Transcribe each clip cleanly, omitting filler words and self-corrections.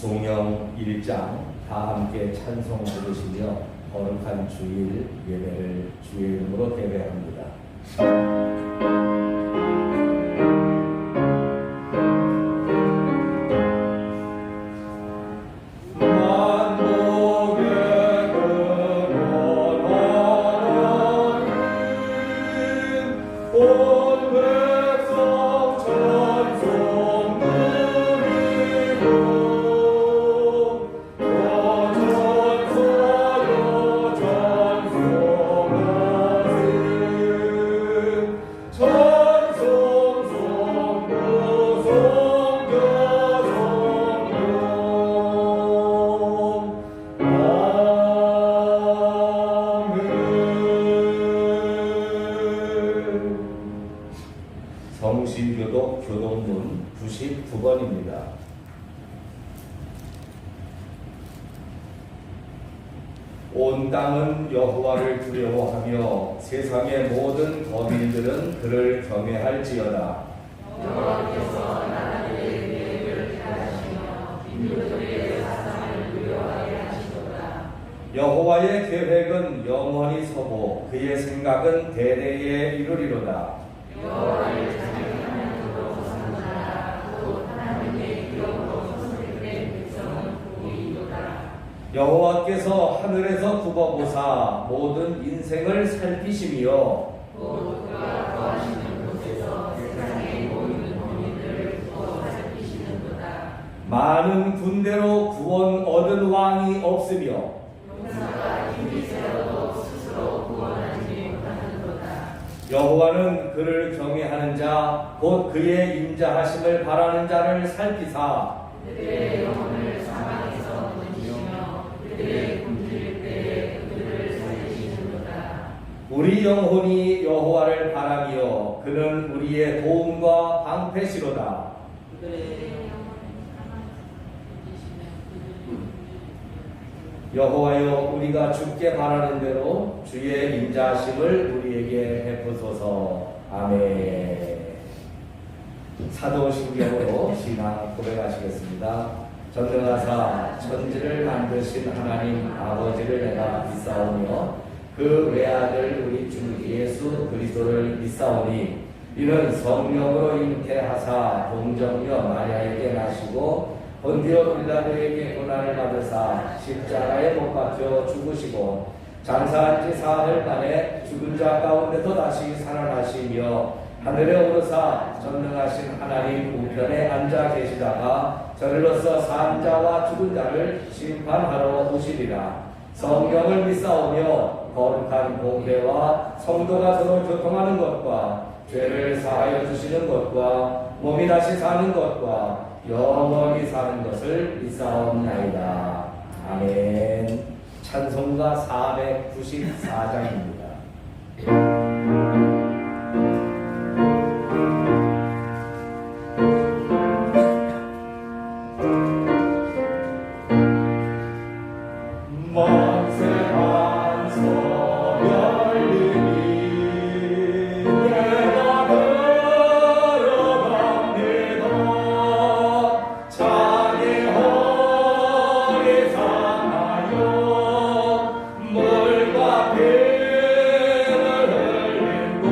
송영 1장 다 함께 찬송 부르시며 거룩한 주일 예배를 주의 이름으로 예배합니다. 성신교독 교동문 99번입니다. 온 땅은 여호와를 두려워하며 세상의 모든 거민들은 그를 경외할지어다. 여호와께서 나라들의 계획을 피하시며 인류들의 사상을 두려워하게 하시도다. 여호와의 계획은 영원히 서고 그의 생각은 대대에 이루리로다. 여호와를 찬양하면서도 산나라 곧 하나님의 기업으로 선택된 백성은 복이도다. 여호와께서 하늘에서 굽어보사 모든 인생을 살피시며 곧 그가 거하시는 곳에서 세상의 모든 범인들을 두고 살피시는도다. 많은 군대로 구원 얻은 왕이 없으며 용사가 힘이 세어도 스스로 구원하지 못하는도다. 여호와는 그를 경외하는 자 곧 그의 인자하심을 바라는 자를 살피사 그들의 영혼을 사망에서 건지시며 그들의 굶주릴 때에 그들을 살리시는도다. 우리 영혼이 여호와를 바라며 그는 우리의 도움과 방패시로다. 여호와여 우리가 주께 바라는 대로 주의 인자하심을 우리에게 베푸소서. 아멘. 사도신경으로 신앙 고백하시겠습니다. 전능하사 천지를 만드신 하나님 아버지를 내가 믿사오며 그 외아들 우리 주 예수 그리스도를 믿사오니 이는 성령으로 잉태하사 동정녀 마리아에게 나시고 본디오 빌라도에게 고난을 받으사 십자가에 못 박혀 죽으시고 장사한 지 사흘 만에 죽은 자 가운데서 다시 살아나시며 하늘에 오르사 전능하신 하나님 우편에 앉아 계시다가 저리로서 산 자와 죽은 자를 심판하러 오시리라. 성령을 믿사오며 거룩한 공회와 성도가 서로 교통하는 것과 죄를 사하여 주시는 것과 몸이 다시 사는 것과 영원히 사는 것을 믿사옵나이다. 아멘. 찬송가 494장입니다. 물과 배를 흘린 곳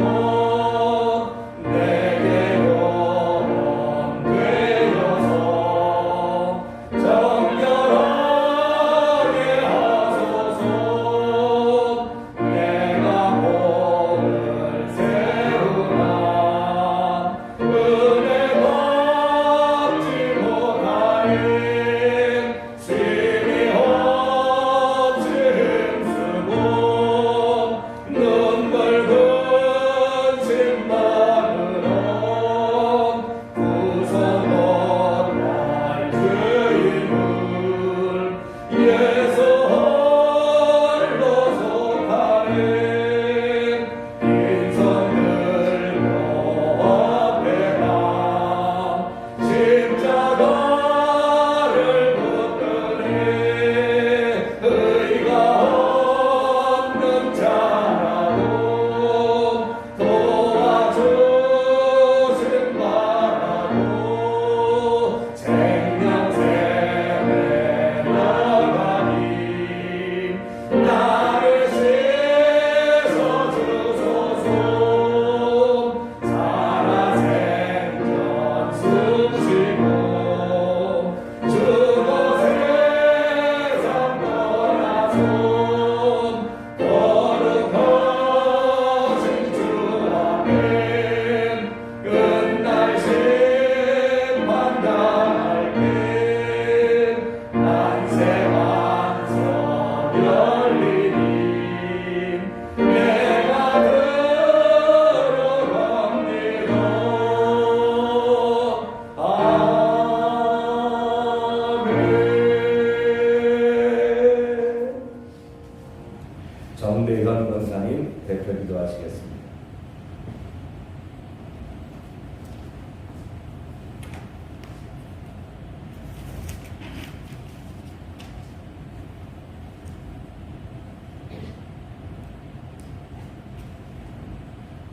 정대현 권사님 대표 기도하시겠습니다.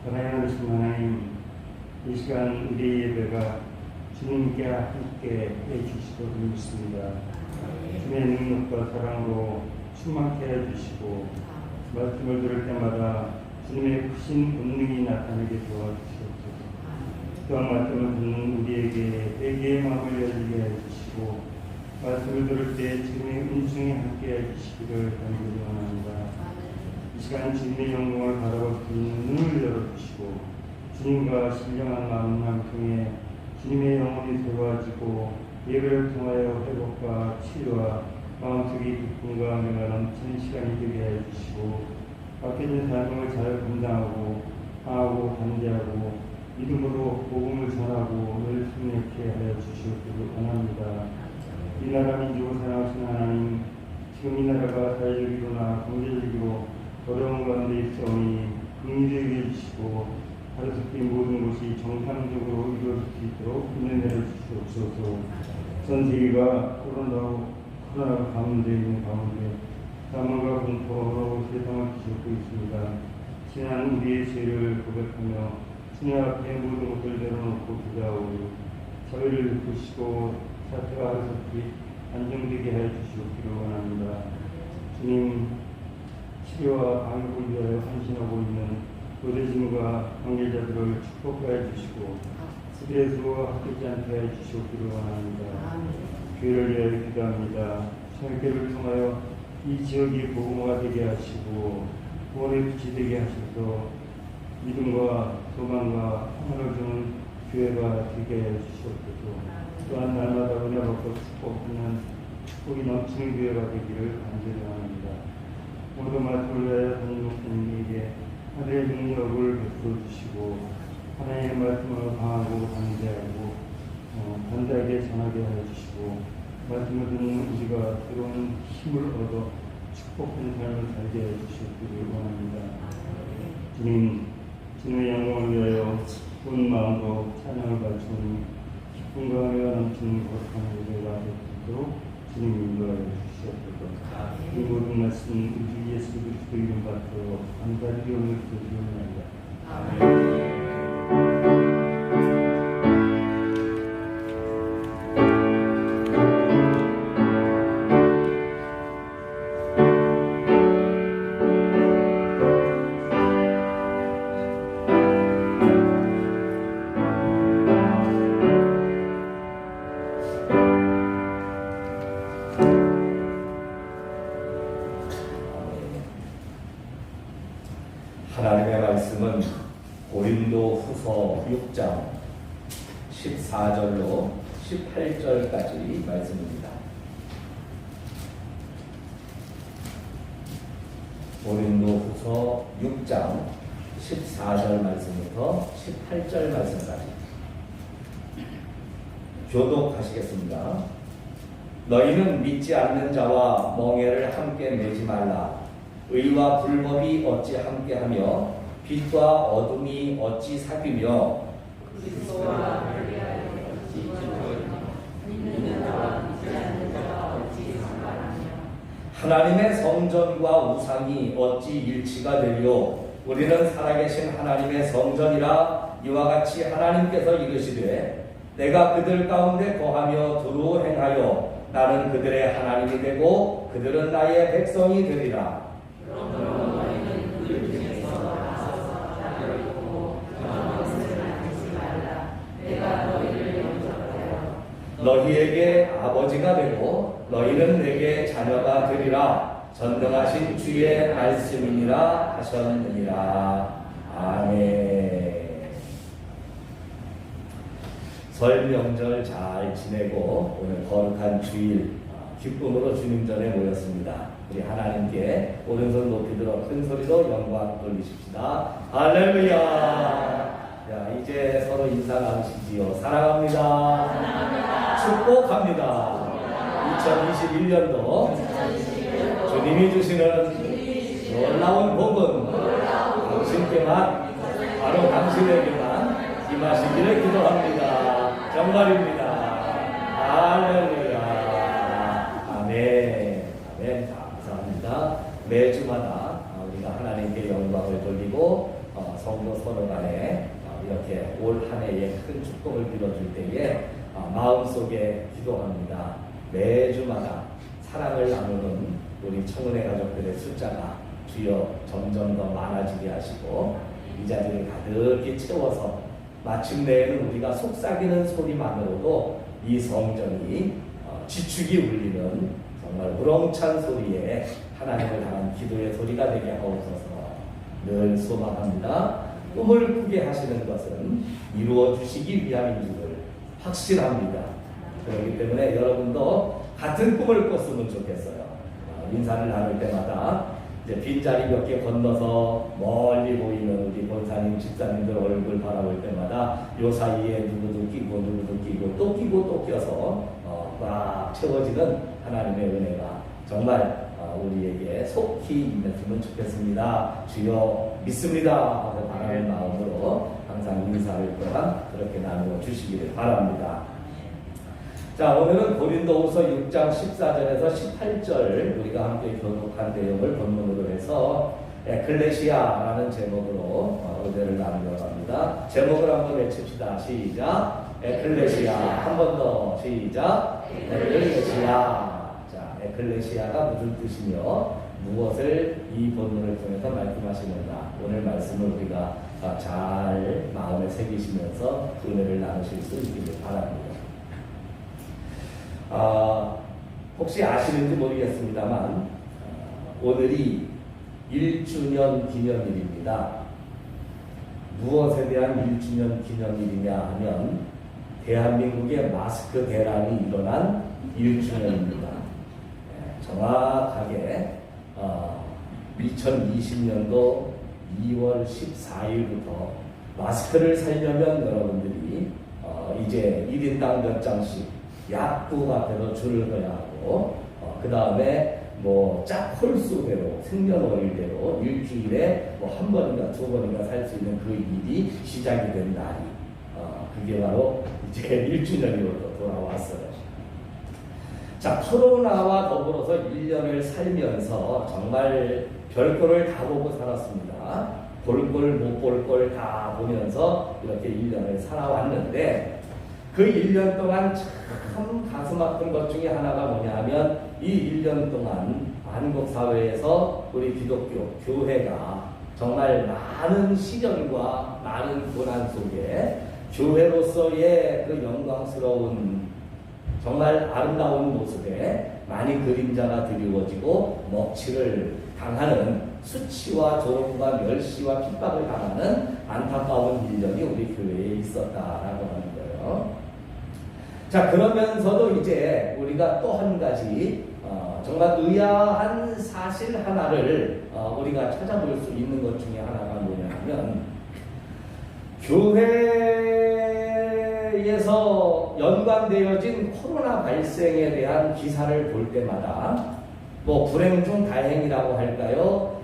사랑하는 하나님, 이 시간 우리 예배가 주님께 함께 해주시도록 믿습니다. 주님의 능력과 사랑으로 충만케 해주시고 말씀을 들을 때마다 주님의 크신 권능이 나타나게 도와주시옵소서. 또한 말씀을 듣는 우리에게 회개의 마음을 열리게 해주시고 말씀을 들을 때 주님의 은총이 함께 해주시기를 간절히 원합니다. 이 시간 주님의 영광을 바라볼 수 있는 눈을 열어주시고 주님과 신령한 마음을 통해 주님의 영혼이 새로워지고 예배를 통하여 회복과 치유와 마음속의 기쁨과 은혜가 넘치는 시간이 되게 해주시고 맡겨진 삶을 잘 감당하고 하고 담대하고 믿음으로 복음을 전하고 늘 승리케 하여 주시옵기를 원합니다. 이 나라 민족을 사랑하시는 하나님, 지금 이 나라가 사회적이거나 경제적으로 어려운 가운데 있사오니 긍휼히 여겨주시고 가르쳤기 모든 것이 정상적으로 이루어질 수 있도록 은혜 내려주시옵소서. 전 세계가 코로나 가운데 있는 가운데 사망과 공포로 세상을 뒤덮고 있습니다. 지난 우리의 죄를 고백하며 주님 앞에 모든 것을 내려놓고 기도하오니 자비를 베푸시고 사태가 하루속히 안정되게 하여 주시옵기를 원합니다. 주님, 치료와 방역을 위하여 헌신하고 있는 의료진과 관계자들을 축복하여 주시고 스트레스와 합되지 않게 하여 주시옵기를 원합니다. 교회를 위하여 기도합니다. 성교를 통하여 이 지역이 복음화가 되게 하시고 구원의 빛이 되게 하셔서 믿음과 소망과 평안을 주는 교회가 되게 하여 주시옵소서. 또한 날마다 은혜 받고 축복하는 축복이 넘치는 교회가 되기를 간절히 원합니다. 모든 말씀을 위하여 하나님 목사님에게 하늘의 능력을 베풀어 주시고 하나님의 말씀을 강하고 담대하고 담대하게 전하게 하여 주시고 말씀을 듣는 우리가 새로운 힘을 얻어 축복한 삶을 살게 해 주시기를 원합니다. 주님, 주님의 영광을 위하여 온 마음으로 찬양을 바치니 기쁨과 은혜가 넘치는 거룩한 예배가 될 수 있도록 주님 인도하여 주시옵소서. 이 모든 말씀 우리 예수 그리스도 이름 받들어 감사를 드리옵나이다. 아멘. 하나님의 말씀은 고린도 후서 6장 14절로 18절까지 말씀입니다. 고린도 후서 6장 14절 말씀부터 18절 말씀까지 교독하시겠습니다. 너희는 믿지 않는 자와 멍에를 함께 매지 말라. 의와 불법이 어찌 함께하며 빛과 어둠이 어찌 사귀며 그리스도와 별리하여 어찌 믿는 자와 믿지 않는 자가 어찌 상관하며 하나님의 성전과 우상이 어찌 일치가 되리요. 우리는 살아계신 하나님의 성전이라. 이와 같이 하나님께서 이르시되 내가 그들 가운데 거하며 두루 행하여 나는 그들의 하나님이 되고 그들은 나의 백성이 되리라. 그러므로 너희는 그들 중에서 나서서 나를 믿고 그런 것을 만지지 말라. 내가 너희를 영접하여 너희에게 아버지가 되고 너희는 내게 자녀가 되리라. 전능하신 주의 말씀이니라 하셨느니라. 아멘. 설 명절 잘 지내고 오늘 거룩한 주일 기쁨으로 주님 전에 모였습니다. 우리 하나님께 오른손 높이 들어 큰 소리로 영광 돌리십시다. 할렐루야. 자, 이제 서로 인사 나누시지요. 사랑합니다. 축복합니다. 2021년도 주님이 주시는 놀라운 복은 당신께만, 바로 당신에게만 임하시기를 기도합니다. 정말입니다. 할렐루야. 아멘. 아멘. 감사합니다. 매주마다 우리가 하나님께 영광을 돌리고 성도 서로 간에 이렇게 올 한 해에 큰 축복을 빌어줄 때에 마음속에 기도합니다. 매주마다 사랑을 나누는 우리 청운회 가족들의 숫자가 주여 점점 더 많아지게 하시고 이 자리를 가득히 채워서 마침내에는 우리가 속삭이는 소리만으로도 이 성전이 지축이 울리는 정말 우렁찬 소리에 하나님을 향한 기도의 소리가 되게 하옵소서. 늘 소망합니다. 꿈을 꾸게 하시는 것은 이루어 주시기 위함인 줄을 확신합니다. 그렇기 때문에 여러분도 같은 꿈을 꿨으면 좋겠어요. 인사를 나눌 때마다 이제 빈자리 몇 개 건너서 멀리 보이는 우리 권사님, 집사님들 얼굴 바라볼 때마다 요 사이에 누구도 끼고 누구도 끼고 또 끼고 또 껴서 꽉 채워지는 하나님의 은혜가 정말 우리에게 속히 임했으면 좋겠습니다. 주여 믿습니다 하고 바라는 마음으로 항상 인사를 또한 그렇게 나누어 주시기를 바랍니다. 자, 오늘은 고린도후서 6장 14절에서 18절 우리가 함께 교독한 내용을 본문으로 해서 에클레시아라는 제목으로 의뢰를 나누려고 합니다. 제목을 한번 외칩시다. 시작. 에클레시아. 한 번 더. 시작. 에클레시아. 자, 에클레시아가 무슨 뜻이며 무엇을 이 본문을 통해서 말씀하시는가. 오늘 말씀을 우리가 잘 마음에 새기시면서 은혜를 나누실 수 있기를 바랍니다. 혹시 아시는지 모르겠습니다만 오늘이 1주년 기념일입니다. 무엇에 대한 1주년 기념일이냐 하면 대한민국의 마스크 대란이 일어난 1주년입니다. 정확하게 2020년도 2월 14일부터 마스크를 사려면 여러분들이 이제 1인당 몇 장씩 약국 앞에서 줄을 서야 하고 그 다음에 뭐 짝홀수대로 생년월일대로 일주일에 뭐 한 번인가 두 번인가 살 수 있는 그 일이 시작이 된 날이 그게 바로 이제 1주년으로 돌아왔어요. 자, 코로나와 더불어서 1년을 살면서 정말 별거를 다 보고 살았습니다. 볼 걸 못 볼 걸 다 보면서 이렇게 1년을 살아왔는데 그 1년 동안 참 가슴 아픈 것 중에 하나가 뭐냐 하면 이 1년 동안 한국 사회에서 우리 기독교 교회가 정말 많은 시련과 많은 고난 속에 교회로서의 그 영광스러운 정말 아름다운 모습에 많이 그림자가 드리워지고 먹칠을 당하는 수치와 조롱과 멸시와 핍박을 당하는 안타까운 1년이 우리 교회에 있었다라고 하는 거예요. 자, 그러면서도 이제 우리가 또 한 가지 정말 의아한 사실 하나를 우리가 찾아볼 수 있는 것 중에 하나가 뭐냐 하면 교회에서 연관되어진 코로나 발생에 대한 기사를 볼 때마다 뭐 불행 중 다행이라고 할까요?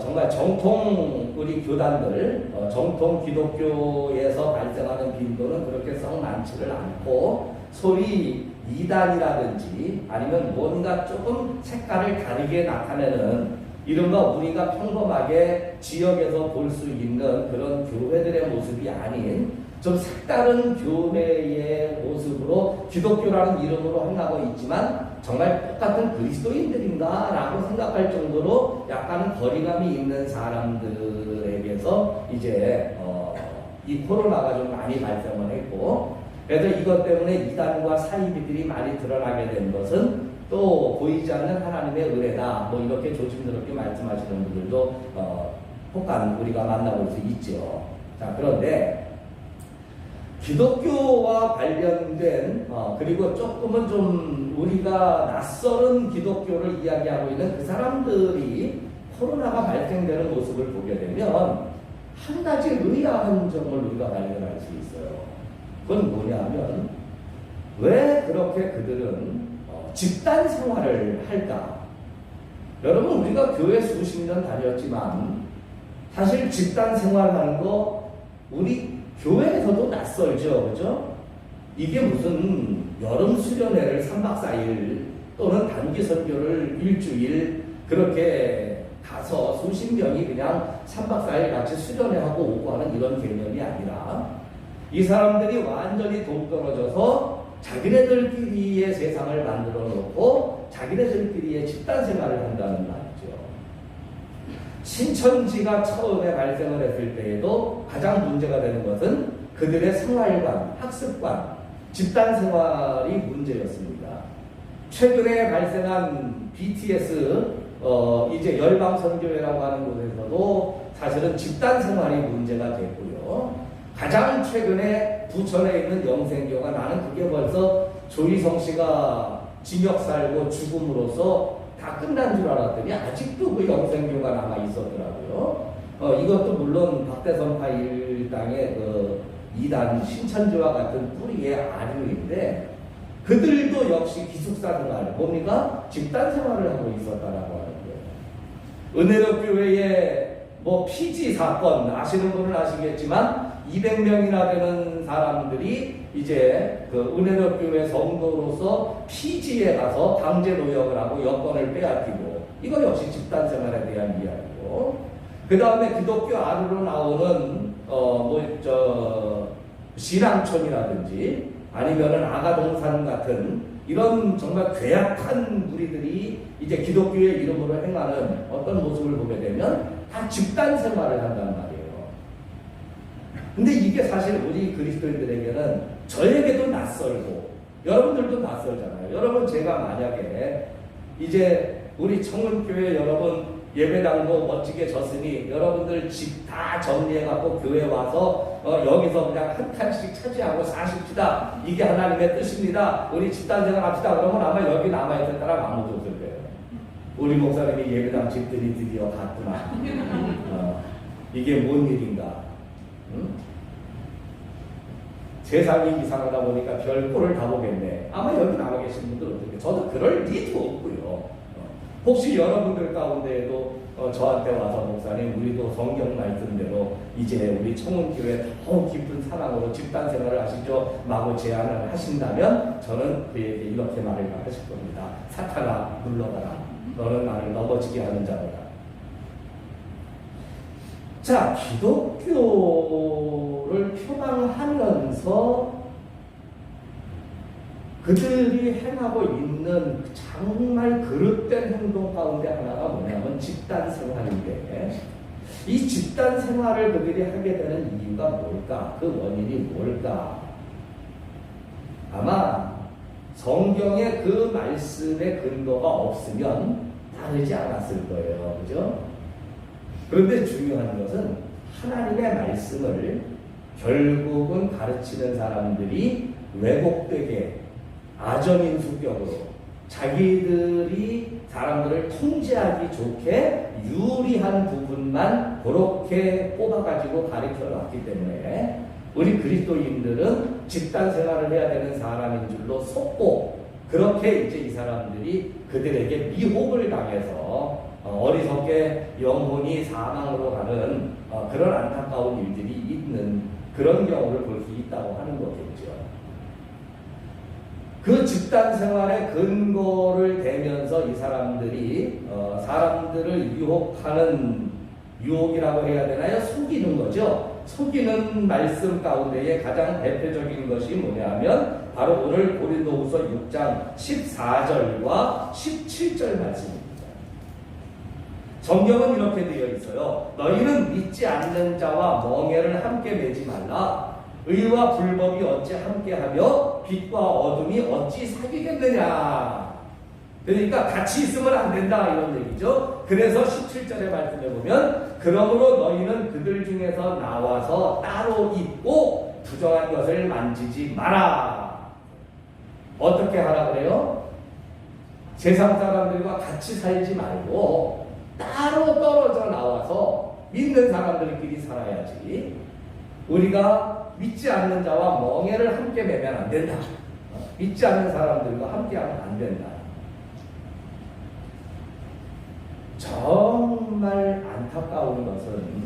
정말 정통 우리 교단들, 정통 기독교에서 발생하는 빈도는 그렇게 썩 많지를 않고 소위 이단이라든지 아니면 뭔가 조금 색깔을 다르게 나타내는 이른바 우리가 평범하게 지역에서 볼 수 있는 그런 교회들의 모습이 아닌 좀 색다른 교회의 모습으로 기독교라는 이름으로 행하고 있지만 정말 똑같은 그리스도인들인가 라고 생각할 정도로 약간 거리감이 있는 사람들에게서 이제 이 코로나가 좀 많이 발생을 했고 그래서 이것 때문에 이단과 사이비들이 많이 드러나게 된 것은 또 보이지 않는 하나님의 은혜다. 뭐 이렇게 조심스럽게 말씀하시는 분들도 혹한 우리가 만나볼 수 있죠. 자, 그런데 기독교와 관련된 그리고 조금은 좀 우리가 낯설은 기독교를 이야기하고 있는 그 사람들이 코로나가 발생되는 모습을 보게 되면 한 가지 의아한 점을 우리가 발견할 수 있어요. 그건 뭐냐면 왜 그렇게 그들은 집단 생활을 할까? 여러분, 우리가 교회 수십 년 다녔지만 사실 집단 생활하는 거 우리 교회에서도 낯설죠, 그죠? 이게 무슨 여름 수련회를 3박 4일 또는 단기 선교를 일주일 그렇게 가서 수십 명이 그냥 3박 4일 같이 수련회하고 오고 하는 이런 개념이 아니라 이 사람들이 완전히 동떨어져서 자기네들끼리의 세상을 만들어 놓고 자기네들끼리의 집단 생활을 한다는 말이죠. 신천지가 처음에 발생을 했을 때에도 가장 문제가 되는 것은 그들의 생활관, 학습관, 집단 생활이 문제였습니다. 최근에 발생한 BTS 이제 열방선교회라고 하는 곳에서도 사실은 집단 생활이 문제가 됐고요. 가장 최근에 부천에 있는 영생교가 나는 그게 벌써 조희성 씨가 징역 살고 죽음으로써 다 끝난 줄 알았더니 아직도 그 영생교가 남아 있었더라고요. 이것도 물론 박대선파 일당의 그 이단 신천지와 같은 뿌리의 아류인데 그들도 역시 기숙사 생활, 뭡니까? 집단 생활을 하고 있었다라고 하는 거예요. 은혜롭교회의 뭐 피지 사건 아시는 분은 아시겠지만 200명이나 되는 사람들이 이제 그 은혜롭교회 성도로서 피지에 가서 강제 노역을 하고 여권을 빼앗기고 이거 역시 집단 생활에 대한 이야기고 그 다음에 기독교 안으로 나오는 신앙촌이라든지 아니면은 아가동산 같은 이런 정말 괴악한 무리들이 이제 기독교의 이름으로 행하는 어떤 모습을 보게 되면 다 집단 생활을 한단 말이에요. 근데 이게 사실 우리 그리스도인들에게는 저에게도 낯설고 여러분들도 낯설잖아요. 여러분 제가 만약에 이제 우리 청운교회 여러분 예배당도 멋지게 졌으니 여러분들 집 다 정리해갖고 교회 와서 여기서 그냥 한 칸씩 차지하고 사십시다. 이게 하나님의 뜻입니다. 우리 집단생활 합시다. 그러면 아마 여기 남아있을 사람 아무도 없을 거예요. 우리 목사님이 예배당 집들이 드디어 갔구나. 이게 뭔 일인가. 응? 세상이 이상하다 보니까 별 꼴을 다 보겠네. 아마 여기 남아 계신 분들 어떻게? 저도 그럴 리도 없고요. 혹시 여러분들 가운데에도 저한테 와서 목사님 우리도 성경 말씀대로 이제 우리 청운교회 더욱 깊은 사랑으로 집단 생활을 하시죠 마구 제안을 하신다면 저는 그에게 이렇게 말을 하실 겁니다. 사탄아 물러가라. 너는 나를 넘어지게 하는 자로다. 자, 기독교를 표방하면서 그들이 행하고 있는 정말 그릇된 행동 가운데 하나가 뭐냐면 집단 생활인데 이 집단 생활을 그들이 하게 되는 이유가 뭘까? 그 원인이 뭘까? 아마 성경의 그 말씀의 근거가 없으면 다르지 않았을 거예요. 그죠? 그런데 중요한 것은 하나님의 말씀을 결국은 가르치는 사람들이 왜곡되게 아전인수격으로 자기들이 사람들을 통제하기 좋게 유리한 부분만 그렇게 뽑아가지고 가르쳐놨기 때문에 우리 그리스도인들은 집단 생활을 해야 되는 사람인 줄로 속고 그렇게 이제 이 사람들이 그들에게 미혹을 당해서 어리석게 영혼이 사망으로 가는 그런 안타까운 일들이 있는 그런 경우를 볼 수 있다고 하는 거겠죠. 그 집단 생활의 근거를 대면서 이 사람들이 사람들을 유혹하는 유혹이라고 해야 되나요? 속이는 거죠. 속이는 말씀 가운데에 가장 대표적인 것이 뭐냐면 바로 오늘 고린도후서 6장 14절과 17절 말씀입니다. 성경은 이렇게 되어 있어요. 너희는 믿지 않는 자와 멍에를 함께 매지 말라. 의와 불법이 어찌 함께하며 빛과 어둠이 어찌 사귀겠느냐. 그러니까 같이 있으면 안 된다 이런 얘기죠. 그래서 17절의 말씀에 보면 그러므로 너희는 그들 중에서 나와서 따로 있고 부정한 것을 만지지 마라. 어떻게 하라 그래요? 세상 사람들과 같이 살지 말고 따로 떨어져 나와서 믿는 사람들끼리 살아야지. 우리가 믿지 않는 자와 멍에를 함께 매면 안 된다. 믿지 않는 사람들과 함께하면 안 된다. 정말 안타까운 것은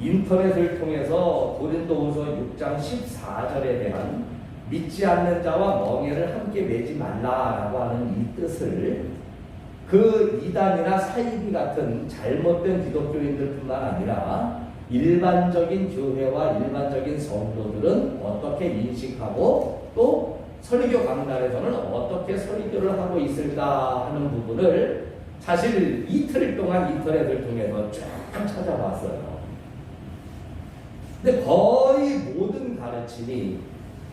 인터넷을 통해서 고린도후서 6장 14절에 대한 믿지 않는 자와 멍에를 함께 매지 말라라고 하는 이 뜻을 그 이단이나 사이비 같은 잘못된 기독교인들뿐만 아니라 일반적인 교회와 일반적인 성도들은 어떻게 인식하고 또 설교 강단에서는 어떻게 설교를 하고 있을까 하는 부분을 사실 이틀 동안 인터넷을 통해서 쫙 찾아봤어요. 근데 거의 모든 가르침이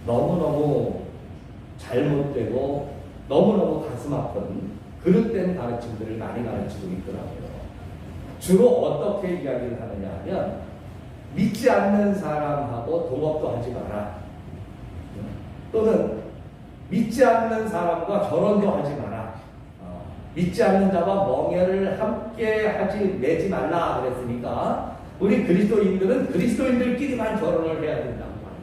너무너무 잘못되고 너무너무 가슴 아픈 그릇된 가르침들을 많이 가르치고 있더라고요. 주로 어떻게 이야기를 하느냐 하면 믿지 않는 사람하고 동업도 하지 마라. 또는 믿지 않는 사람과 결혼도 하지 마라. 믿지 않는 자와 멍에를 함께 매지 말라 그랬으니까 우리 그리스도인들은 그리스도인들끼리만 결혼을 해야 된다고 말합니다.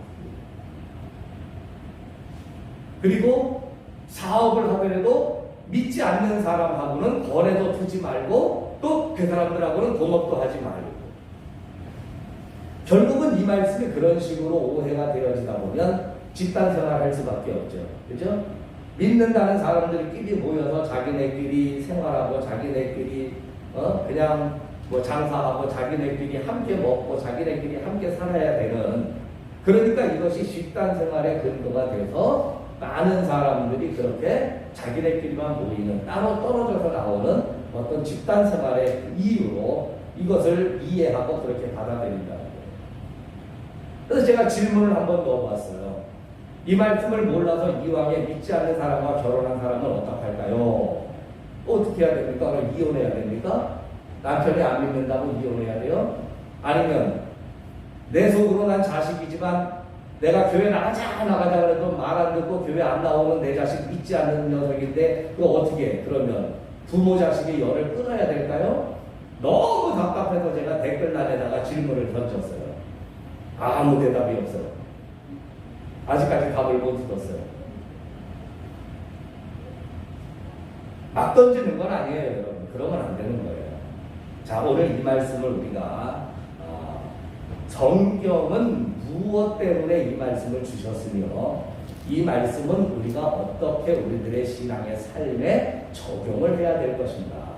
그리고 사업을 하더라도 믿지 않는 사람하고는 거래도 두지 말고 또 그 사람들하고는 동업도 하지 말고. 결국은 이 말씀이 그런 식으로 오해가 되어지다 보면 집단 생활할 수밖에 없죠. 그죠? 믿는다는 사람들끼리 모여서 자기네끼리 생활하고 자기네끼리 그냥 뭐 장사하고 자기네끼리 함께 먹고 자기네끼리 함께 살아야 되는, 그러니까 이것이 집단 생활의 근거가 돼서 많은 사람들이 그렇게 자기네끼리만 모이는 따로 떨어져서 나오는 어떤 집단 생활의 이유로 이것을 이해하고 그렇게 받아들인다는 거예요. 그래서 제가 질문을 한번 넣어봤어요. 이 말씀을 몰라서 이왕에 믿지 않는 사람과 결혼한 사람은 어떡할까요? 어떻게 해야 됩니까? 그럼 이혼해야 됩니까? 남편이 안 믿는다고 이혼해야 돼요? 아니면 내 속으로 난 자식이지만 내가 교회 나가자 그래도 말 안 듣고 교회 안 나오는 내 자식 믿지 않는 녀석인데 그거 어떻게 해? 그러면 부모 자식의 열을 끊어야 될까요? 너무 답답해서 제가 댓글란에다가 질문을 던졌어요. 아무 대답이 없어요. 아직까지 답을 못 얻었어요. 막 던지는 건 아니에요, 여러분. 그러면 안 되는 거예요. 자, 오늘 이 말씀을 우리가 성경은 무엇 때문에 이 말씀을 주셨으며 이 말씀은 우리가 어떻게 우리들의 신앙의 삶에 적용을 해야 될 것인가.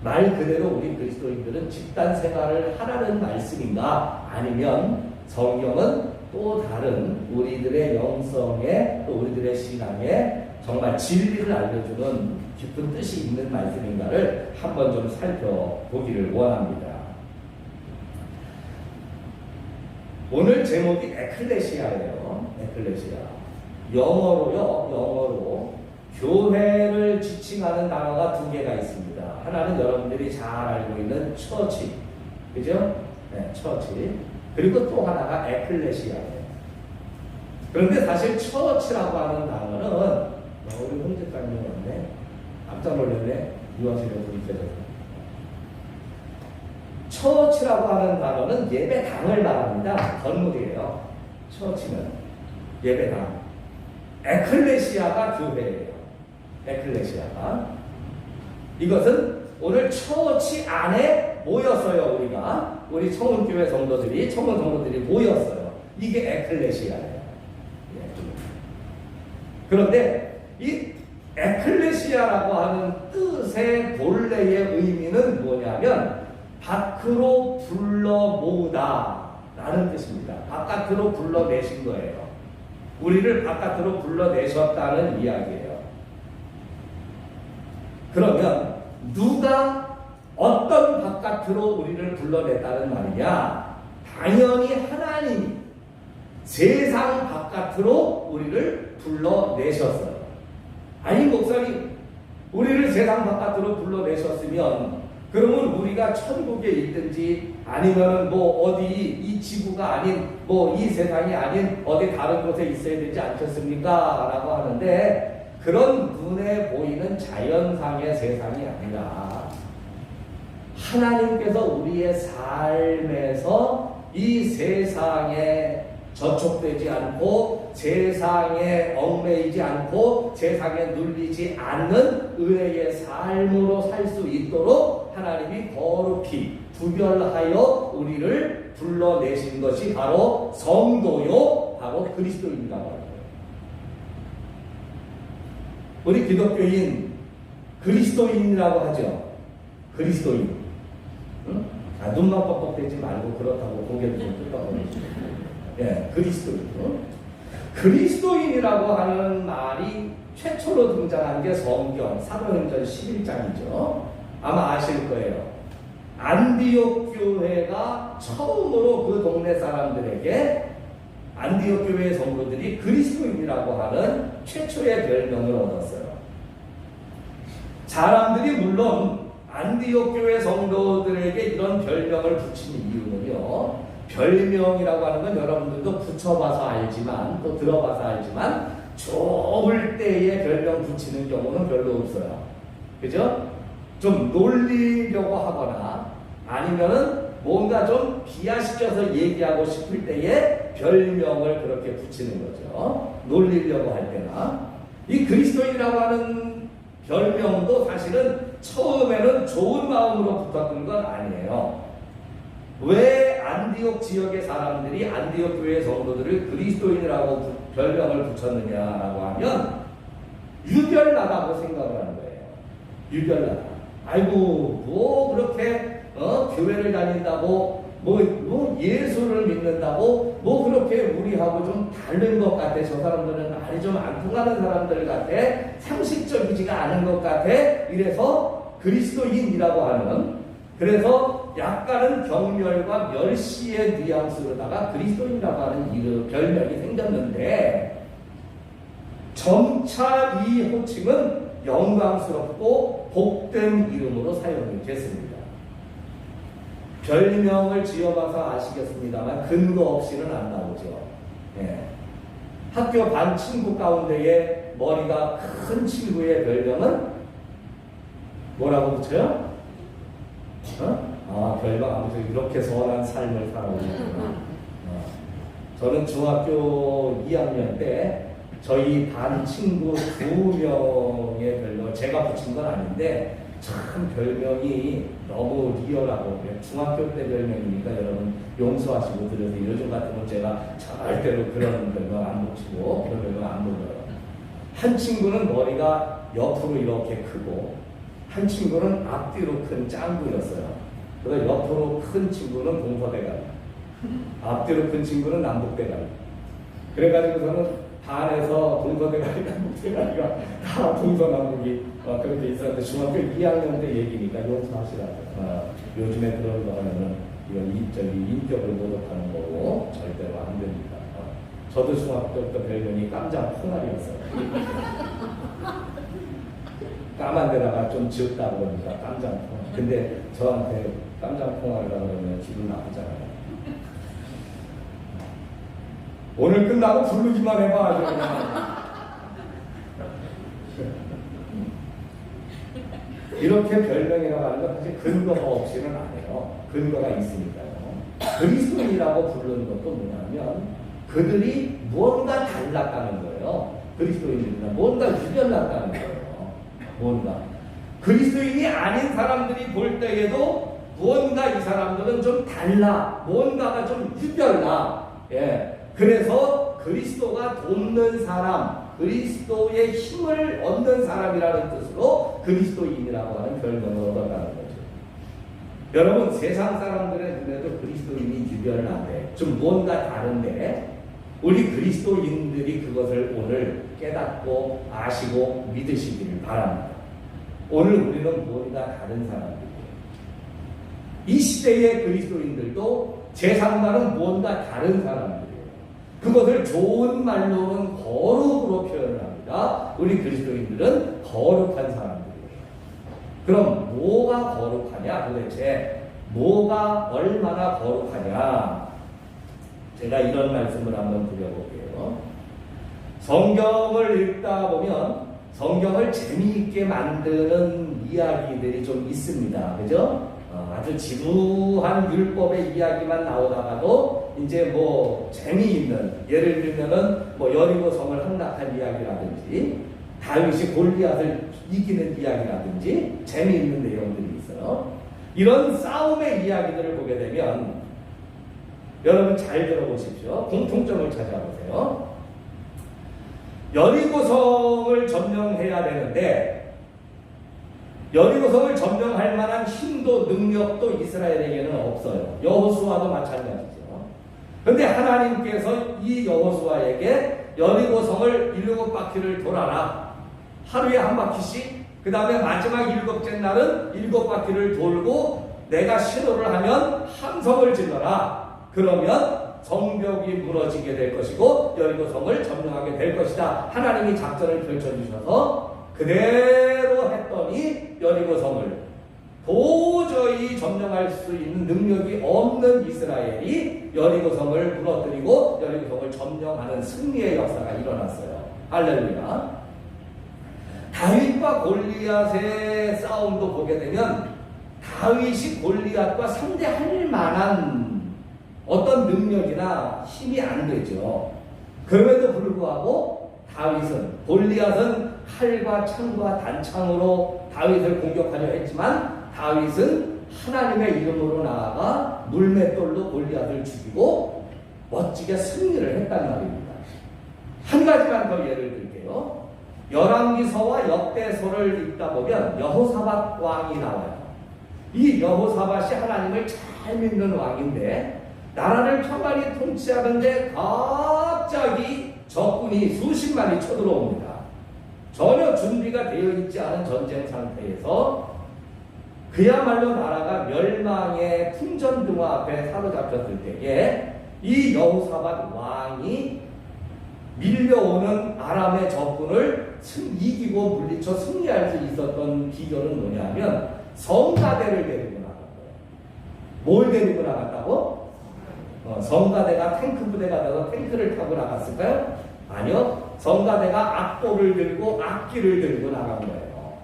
말 그대로 우리 그리스도인들은 집단 생활을 하라는 말씀인가, 아니면 성경은 또 다른 우리들의 영성에 또 우리들의 신앙에 정말 진리를 알려주는 깊은 뜻이 있는 말씀인가를 한번 좀 살펴보기를 원합니다. 오늘 제목이 에클레시아예요. 에클레시아. 영어로 교회를 지칭하는 단어가 두 개가 있습니다. 하나는 여러분들이 잘 알고 있는 처치, 그죠? 네, 처치. 그리고 또 하나가 에클레시아예요. 그런데 사실 처치라고 하는 단어는 우리 홍집사님 왔네. 깜짝 놀랐네. 유아실에 부딪혀서. 처치라고 하는 단어는 예배당을 말합니다. 건물이에요. 처치는 예배당. 에클레시아가 교회예요. 에클레시아가. 이것은 오늘 처치 안에 모였어요. 우리 청운교회 성도들이, 청운 성도들이 모였어요. 이게 에클레시아예요. 그런데 이 에클레시아라고 하는 뜻의 본래의 의미는 뭐냐면 밖으로 불러 모으다 라는 뜻입니다. 바깥으로 불러내신 거예요. 우리를 바깥으로 불러내셨다는 이야기예요. 그러면 누가 어떤 바깥으로 우리를 불러냈다는 말이냐? 당연히 하나님이 세상 바깥으로 우리를 불러내셨어요. 아니 목사님, 우리를 세상 바깥으로 불러내셨으면 그러면 우리가 천국에 있든지 아니면은 뭐 어디 이 지구가 아닌 뭐 이 세상이 아닌 어디 다른 곳에 있어야 되지 않겠습니까? 라고 하는데 그런 눈에 보이는 자연상의 세상이 아니라 하나님께서 우리의 삶에서 이 세상에 저촉되지 않고 세상에 얽매이지 않고 세상에 눌리지 않는 의의 삶으로 살 수 있도록 하나님이 거룩히 구별하여 우리를 불러내신 것이 바로 성도요, 바로 그리스도인이라고 합니다. 우리 기독교인 그리스도인이라고 하죠. 그리스도인. 응? 눈만 뻑뻑대지 말고 그렇다고 고개를 좀 끄덕거리시죠. 예, 그리스도인. 그리스도인이라고 하는 말이 최초로 등장한 게 성경 사도행전 11장이죠. 아마 아실 거예요. 안디옥 교회가 처음으로 그 동네 사람들에게 안디옥 교회 성도들이 그리스도인이라고 하는 최초의 별명을 얻었어요. 사람들이 물론 안디옥 교회 성도들에게 이런 별명을 붙인 이유는요, 별명이라고 하는 건 여러분들도 붙여봐서 알지만 또 들어봐서 알지만 좋을 때에 별명 붙이는 경우는 별로 없어요. 그죠? 좀 놀리려고 하거나 아니면은 뭔가 좀 비하시켜서 얘기하고 싶을 때에 별명을 그렇게 붙이는 거죠. 놀리려고 할 때나. 이 그리스도인이라고 하는 별명도 사실은 처음에는 좋은 마음으로 붙었던 건 아니에요. 왜 안디옥 지역의 사람들이 안디옥 교회 성도들을 그리스도인이라고 별명을 붙였느냐라고 하면 유별나다고 생각을 하는 거예요. 유별나다. 아이고 뭐 그렇게 교회를 다닌다고 뭐 예수를 믿는다고 뭐 그렇게 우리하고 좀 다른 것 같아. 저 사람들은 말이 좀 안 통하는 사람들 같아. 상식적이지가 않은 것 같아. 이래서 그리스도인이라고 하는, 그래서 약간은 경멸과 멸시의 뉘앙스로다가 그리스도인이라고 하는 별명이 생겼는데 점차 이 호칭은 영광스럽고 복된 이름으로 사용이 됐습니다. 별명을 지어봐서 아시겠습니다만 근거 없이는 안 나오죠. 예. 학교 반 친구 가운데에 머리가 큰 친구의 별명은 뭐라고 붙여요? 별명 아무튼 이렇게 선한 삶을 살아오고 있구나. 저는 중학교 2학년 때 저희 반 친구 2명의 별명, 제가 붙인 건 아닌데 참 별명이 너무 리얼하고, 중학교 때 별명이니까 여러분 용서하시고 들으세요. 요즘 같으면 제가 절대로 그런 별명 안 붙이고 그런 별명 안 불러요. 한 친구는 머리가 옆으로 이렇게 크고 한 친구는 앞뒤로 큰 짱구였어요. 그래서 옆으로 큰 친구는 동서대가리, 앞뒤로 큰 친구는 남북대가리. 그래가지고서는 반에서 동서대가리, 남북대가리가 다 동서남북이 그렇게 있었는데 중학교 2학년 때 얘기니까 용서하시라고. 요즘에 그런 거 하면은 이건 인격을 모독하는 거고 절대로 안 됩니다. 저도 중학교 때 별명이 깜장 콩알이었어요. 까만 데다가 좀 지었다 그러니까 깜장 콩알. 근데 저한테 깜장 콩알이라고 그러면 기분 나쁘잖아요. 오늘 끝나고 부르기만 해봐. 아주 그냥. 이렇게 별명이라고 하는 건 사실 근거가 없이는 안 해요. 근거가 있으니까요. 그리스도인이라고 부르는 것도 뭐냐면 그들이 무언가 달랐다는 거예요. 그리스도인들이나 뭔가 유별났다는 거예요. 뭔가 그리스도인이 아닌 사람들이 볼 때에도 무언가 이 사람들은 좀 달라, 뭔가가 좀 유별나. 예. 그래서 그리스도가 돕는 사람, 그리스도의 힘을 얻는 사람이라는 뜻으로 그리스도인이라고 하는 별명을 얻어가는 거죠. 여러분, 세상 사람들의 눈에도 그리스도인이 유별난데 좀 뭔가 다른데 우리 그리스도인들이 그것을 오늘 깨닫고 아시고 믿으시기를 바랍니다. 오늘 우리는 뭔가 다른 사람들이에요. 이 시대의 그리스도인들도 세상과는 뭔가 다른 사람들이에요. 그것을 좋은 말로는 거룩으로 표현을 합니다. 우리 그리스도인들은 거룩한 사람들이에요. 그럼 뭐가 거룩하냐? 도대체 뭐가 얼마나 거룩하냐? 제가 이런 말씀을 한번 드려볼게요. 성경을 읽다 보면 성경을 재미있게 만드는 이야기들이 좀 있습니다. 그죠? 아주 지루한 율법의 이야기만 나오다가도 이제 뭐 재미있는, 예를 들면은 뭐 여리고 성을 함락한 이야기라든지 다윗이 골리앗을 이기는 이야기라든지 재미있는 내용들이 있어요. 이런 싸움의 이야기들을 보게 되면 여러분 잘 들어보십시오. 공통점을 찾아보세요. 여리고성을 점령해야 되는데 여리고성을 점령할 만한 힘도 능력도 이스라엘에게는 없어요. 여호수아도 마찬가지죠. 그런데 하나님께서 이 여호수아에게 여리고성을 7바퀴를 돌아라. 하루에 한 바퀴씩. 그 다음에 마지막 7째 날은 7바퀴를 돌고 내가 신호를 하면 함성을 질러라. 그러면 성벽이 무너지게 될 것이고 여리고성을 점령하게 될 것이다. 하나님이 작전을 펼쳐주셔서 그대로 했더니 여리고성을 도저히 점령할 수 있는 능력이 없는 이스라엘이 여리고성을 무너뜨리고 여리고성을 점령하는 승리의 역사가 일어났어요. 할렐루야. 다윗과 골리앗의 싸움도 보게 되면 다윗이 골리앗과 상대할 만한 어떤 능력이나 힘이 안 되죠. 그럼에도 불구하고 다윗은, 골리앗은 칼과 창과 단창으로 다윗을 공격하려 했지만 다윗은 하나님의 이름으로 나아가 물맷돌로 골리앗을 죽이고 멋지게 승리를 했단 말입니다. 한 가지만 더 예를 들게요. 열왕기서와 역대서를 읽다 보면 여호사밧 왕이 나와요. 이 여호사밧이 하나님을 잘 믿는 왕인데 나라를 평안히 통치하는데 갑자기 적군이 수십만이 쳐들어옵니다. 전혀 준비가 되어 있지 않은 전쟁 상태에서 그야말로 나라가 멸망의 풍전등화 앞에 사로잡혔을 때에 이 여호사밧 왕이 밀려오는 아람의 적군을 이기고 물리쳐 승리할 수 있었던 비결은 뭐냐면 성가대를 데리고 나간 거예요. 뭘 데리고 나갔다고? 성가대가 탱크 부대가 돼서 탱크를 타고 나갔을까요? 아니요. 성가대가 악보를 들고 악기를 들고 나간 거예요.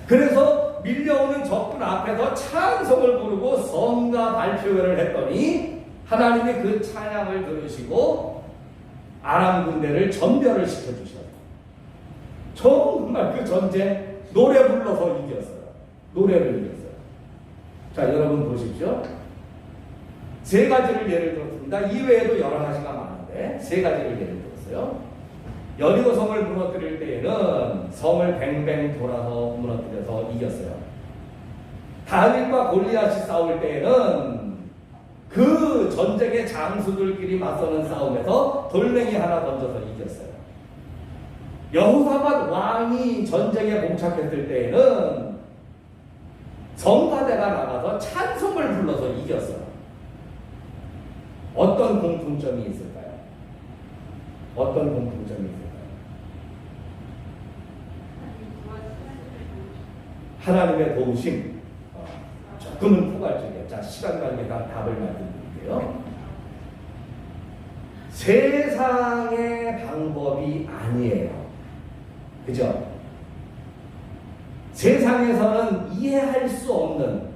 그래서 밀려오는 적군 앞에서 찬송을 부르고 성가 발표회를 했더니 하나님이 그 찬양을 들으시고 아람 군대를 전멸을 시켜주셨어요. 정말 그 전쟁 노래 불러서 이겼어요. 노래를 이겼어요. 자, 여러분 보십시오. 세 가지를 예를 들었습니다. 이외에도 여러 가지가 많은데 세 가지를 예를 들었어요. 여리고성을 무너뜨릴 때에는 성을 뱅뱅 돌아서 무너뜨려서 이겼어요. 다윗과 골리앗이 싸울 때에는 그 전쟁의 장수들끼리 맞서는 싸움에서 돌멩이 하나 던져서 이겼어요. 여호사밧 왕이 전쟁에 봉착했을 때에는 성가대가 나가서 찬송을 불러서 이겼어요. 어떤 공통점이 있을까요? 어떤 공통점이 있을까요? 하나님의 도우심. 조금은 포괄적이에요. 자, 시간 관계가 답을 말씀드릴게요. 세상의 방법이 아니에요. 그죠? 세상에서는 이해할 수 없는,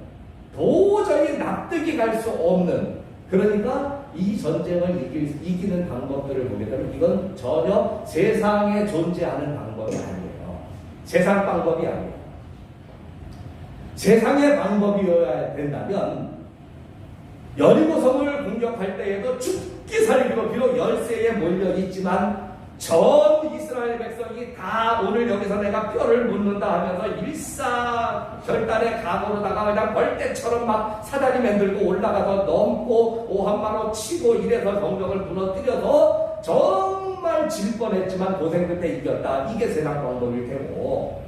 도저히 납득이 갈 수 없는, 그러니까 이 전쟁을 이기는 방법들을 보게 되면 이건 전혀 세상에 존재하는 방법이 아니에요. 세상 방법이 아니에요. 세상의 방법이어야 된다면 여리고성을 공격할 때에도 죽기 살기로 비록 열세에 몰려있지만 전 이스라엘 백성이 다 오늘 여기서 내가 뼈를 묻는다 하면서 일사결단의 각오로다가 그냥 벌떼처럼 막 사다리 만들고 올라가서 넘고 오한마로 치고 이래서 성벽을 무너뜨려서 정말 질 뻔했지만 고생 끝에 이겼다. 이게 세상 방법일 테고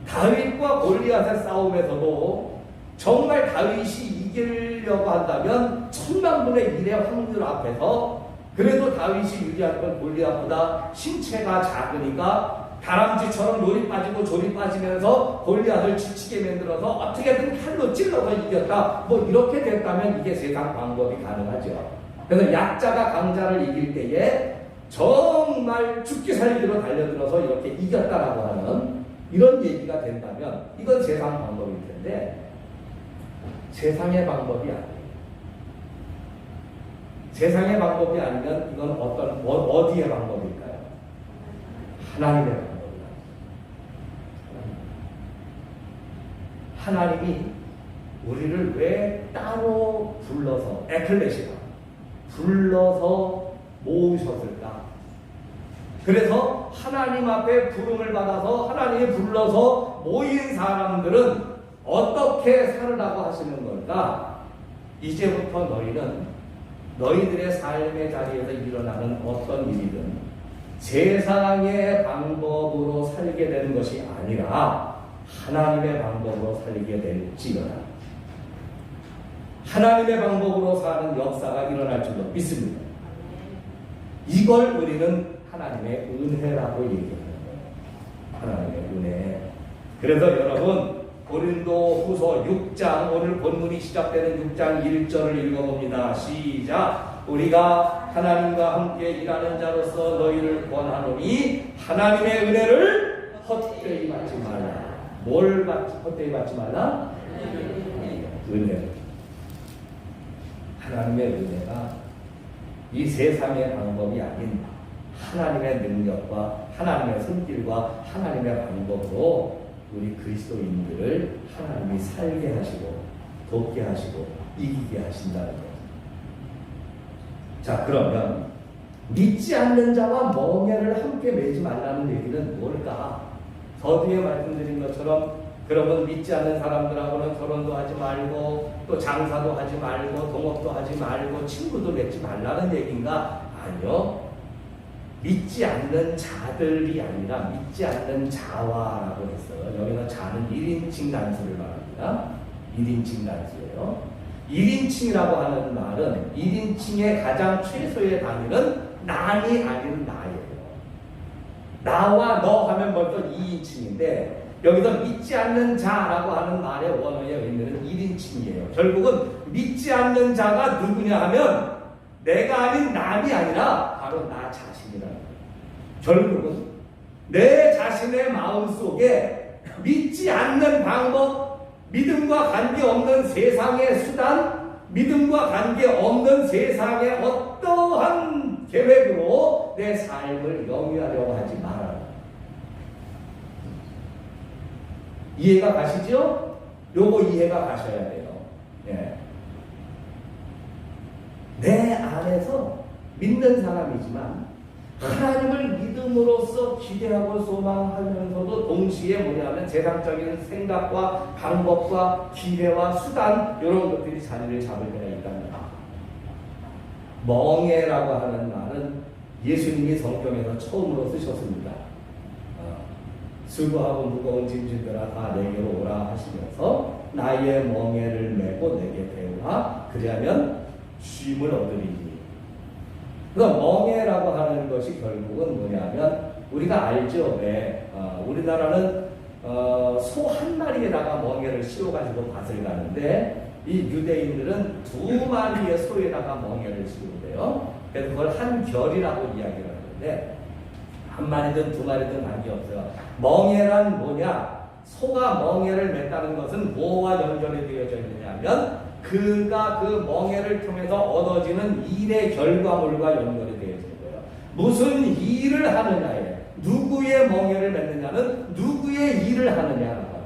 다윗과 골리앗의 싸움에서도 정말 다윗이 이기려고 한다면 1000만분의 1의 확률 앞에서 그래도 다윗이 유리한 건 골리앗보다 신체가 작으니까 다람쥐처럼 요리 빠지고 조리 빠지면서 골리앗을 지치게 만들어서 어떻게든 칼로 찔러서 이겼다. 뭐 이렇게 됐다면 이게 세상 방법이 가능하죠. 그래서 약자가 강자를 이길 때에 정말 죽기 살기로 달려들어서 이렇게 이겼다라고 하는 이런 얘기가 된다면 이건 세상 방법일 텐데 세상의 방법이 아니에요. 세상의 방법이 아니면 이건 어디의 방법일까요? 하나님의 방법이다. 하나님이 우리를 왜 따로 불러서 에클레시아 불러서 모으셨을까? 그래서 하나님 앞에 부름을 받아서 하나님이 불러서 모인 사람들은 어떻게 살으라고 하시는 걸까? 이제부터 너희는 너희들의 삶의 자리에서 일어나는 어떤 일이든 세상의 방법으로 살게 되는 것이 아니라 하나님의 방법으로 살게 될지어다. 하나님의 방법으로 사는 역사가 일어날 줄로 믿습니다. 이걸 우리는 하나님의 은혜라고 얘기하는 거예요. 하나님의 은혜. 그래서 여러분 고린도 후서 6장 오늘 본문이 시작되는 6장 1절을 읽어봅니다. 시작. 우리가 하나님과 함께 일하는 자로서 너희를 권하노니 하나님의 은혜를 헛되이 받지 말라. 뭘 헛되이 받지 말라? 은혜. 하나님의 은혜가 이 세상의 방법이 아닌 하나님의 능력과 하나님의 손길과 하나님의 방법으로 우리 그리스도인들을 하나님이 살게 하시고 돕게 하시고 이기게 하신다는 거예요. 자, 그러면 믿지 않는 자와 멍에를 함께 매지 말라는 얘기는 뭘까? 서두에 말씀드린 것처럼 그러면 믿지 않는 사람들하고는 결혼도 하지 말고 또 장사도 하지 말고 동업도 하지 말고 친구도 맺지 말라는 얘기인가? 아니요. 믿지 않는 자들이 아니라 믿지 않는 자와라고 했어요. 여기서 자는 1인칭 단수를 말합니다. 1인칭 단수예요. 1인칭이라고 하는 말은 1인칭의 가장 최소의 단위는 난이 아닌 나예요. 나와 너 하면 벌써 2인칭인데 여기서 믿지 않는 자라고 하는 말의 원어의 의미는 1인칭이에요. 결국은 믿지 않는 자가 누구냐 하면 내가 아닌 남이 아니라 바로 나 자신이라는 거예요. 결국은 내 자신의 마음속에 믿지 않는 방법, 믿음과 관계없는 세상의 수단, 믿음과 관계없는 세상의 어떠한 계획으로 내 삶을 영위하려고 하지 말아라. 이해가 가시죠? 요거 이해가 가셔야 돼요. 예. 내 안에서 믿는 사람이지만 하나님을 믿음으로써 기대하고 소망하면서도 동시에 뭐냐면 세상적인 생각과 방법과 기회와 수단 이런 것들이 자리를 잡을 때가 있답니다. 멍에라고 하는 말은 예수님이 성경에서 처음으로 쓰셨습니다. 수고하고 무거운 짐진들아 다 내게로 오라 하시면서 나의 멍에를 메고 내게 배우라 그리하면 쉼을 얻으리니. 그래서 멍에라고 하는 것이 결국은 뭐냐면 우리가 알죠. 왜 우리나라는 소 한 마리에다가 멍에를 씌워가지고 밭을 가는데 이 유대인들은 2마리의 소에다가 멍에를 씌운대요. 그래서 그걸 한 결이라고 이야기를 하는데 한 마리든 2마리든 관계없어요. 멍에란 뭐냐? 소가 멍에를 맸다는 것은 뭐와 연결이 되어져 있느냐면 그가 그 멍에를 통해서 얻어지는 일의 결과물과 연결이 되어 있는 거예요. 무슨 일을 하느냐에 누구의 멍에를 맺느냐는 누구의 일을 하느냐라고 합니다.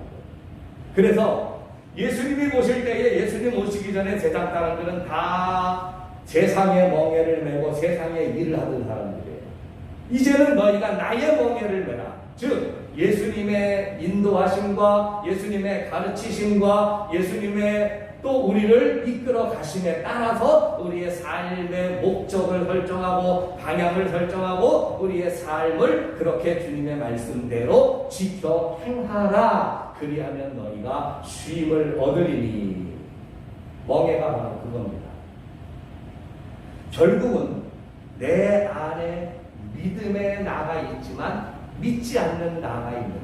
그래서 예수님이 오실 때에 예수님 오시기 전에 세상 사람들은 다 세상의 멍에를 메고 세상의 일을 하던 사람들이에요. 이제는 너희가 나의 멍에를 메라. 즉 예수님의 인도하심과 예수님의 가르치심과 예수님의 또 우리를 이끌어 가심에 따라서 우리의 삶의 목적을 설정하고 방향을 설정하고 우리의 삶을 그렇게 주님의 말씀대로 지켜 행하라. 그리하면 너희가 쉼을 얻으리니. 멍해가 바로 그겁니다. 결국은 내 안에 믿음의 나가 있지만 믿지 않는 나가 있는데,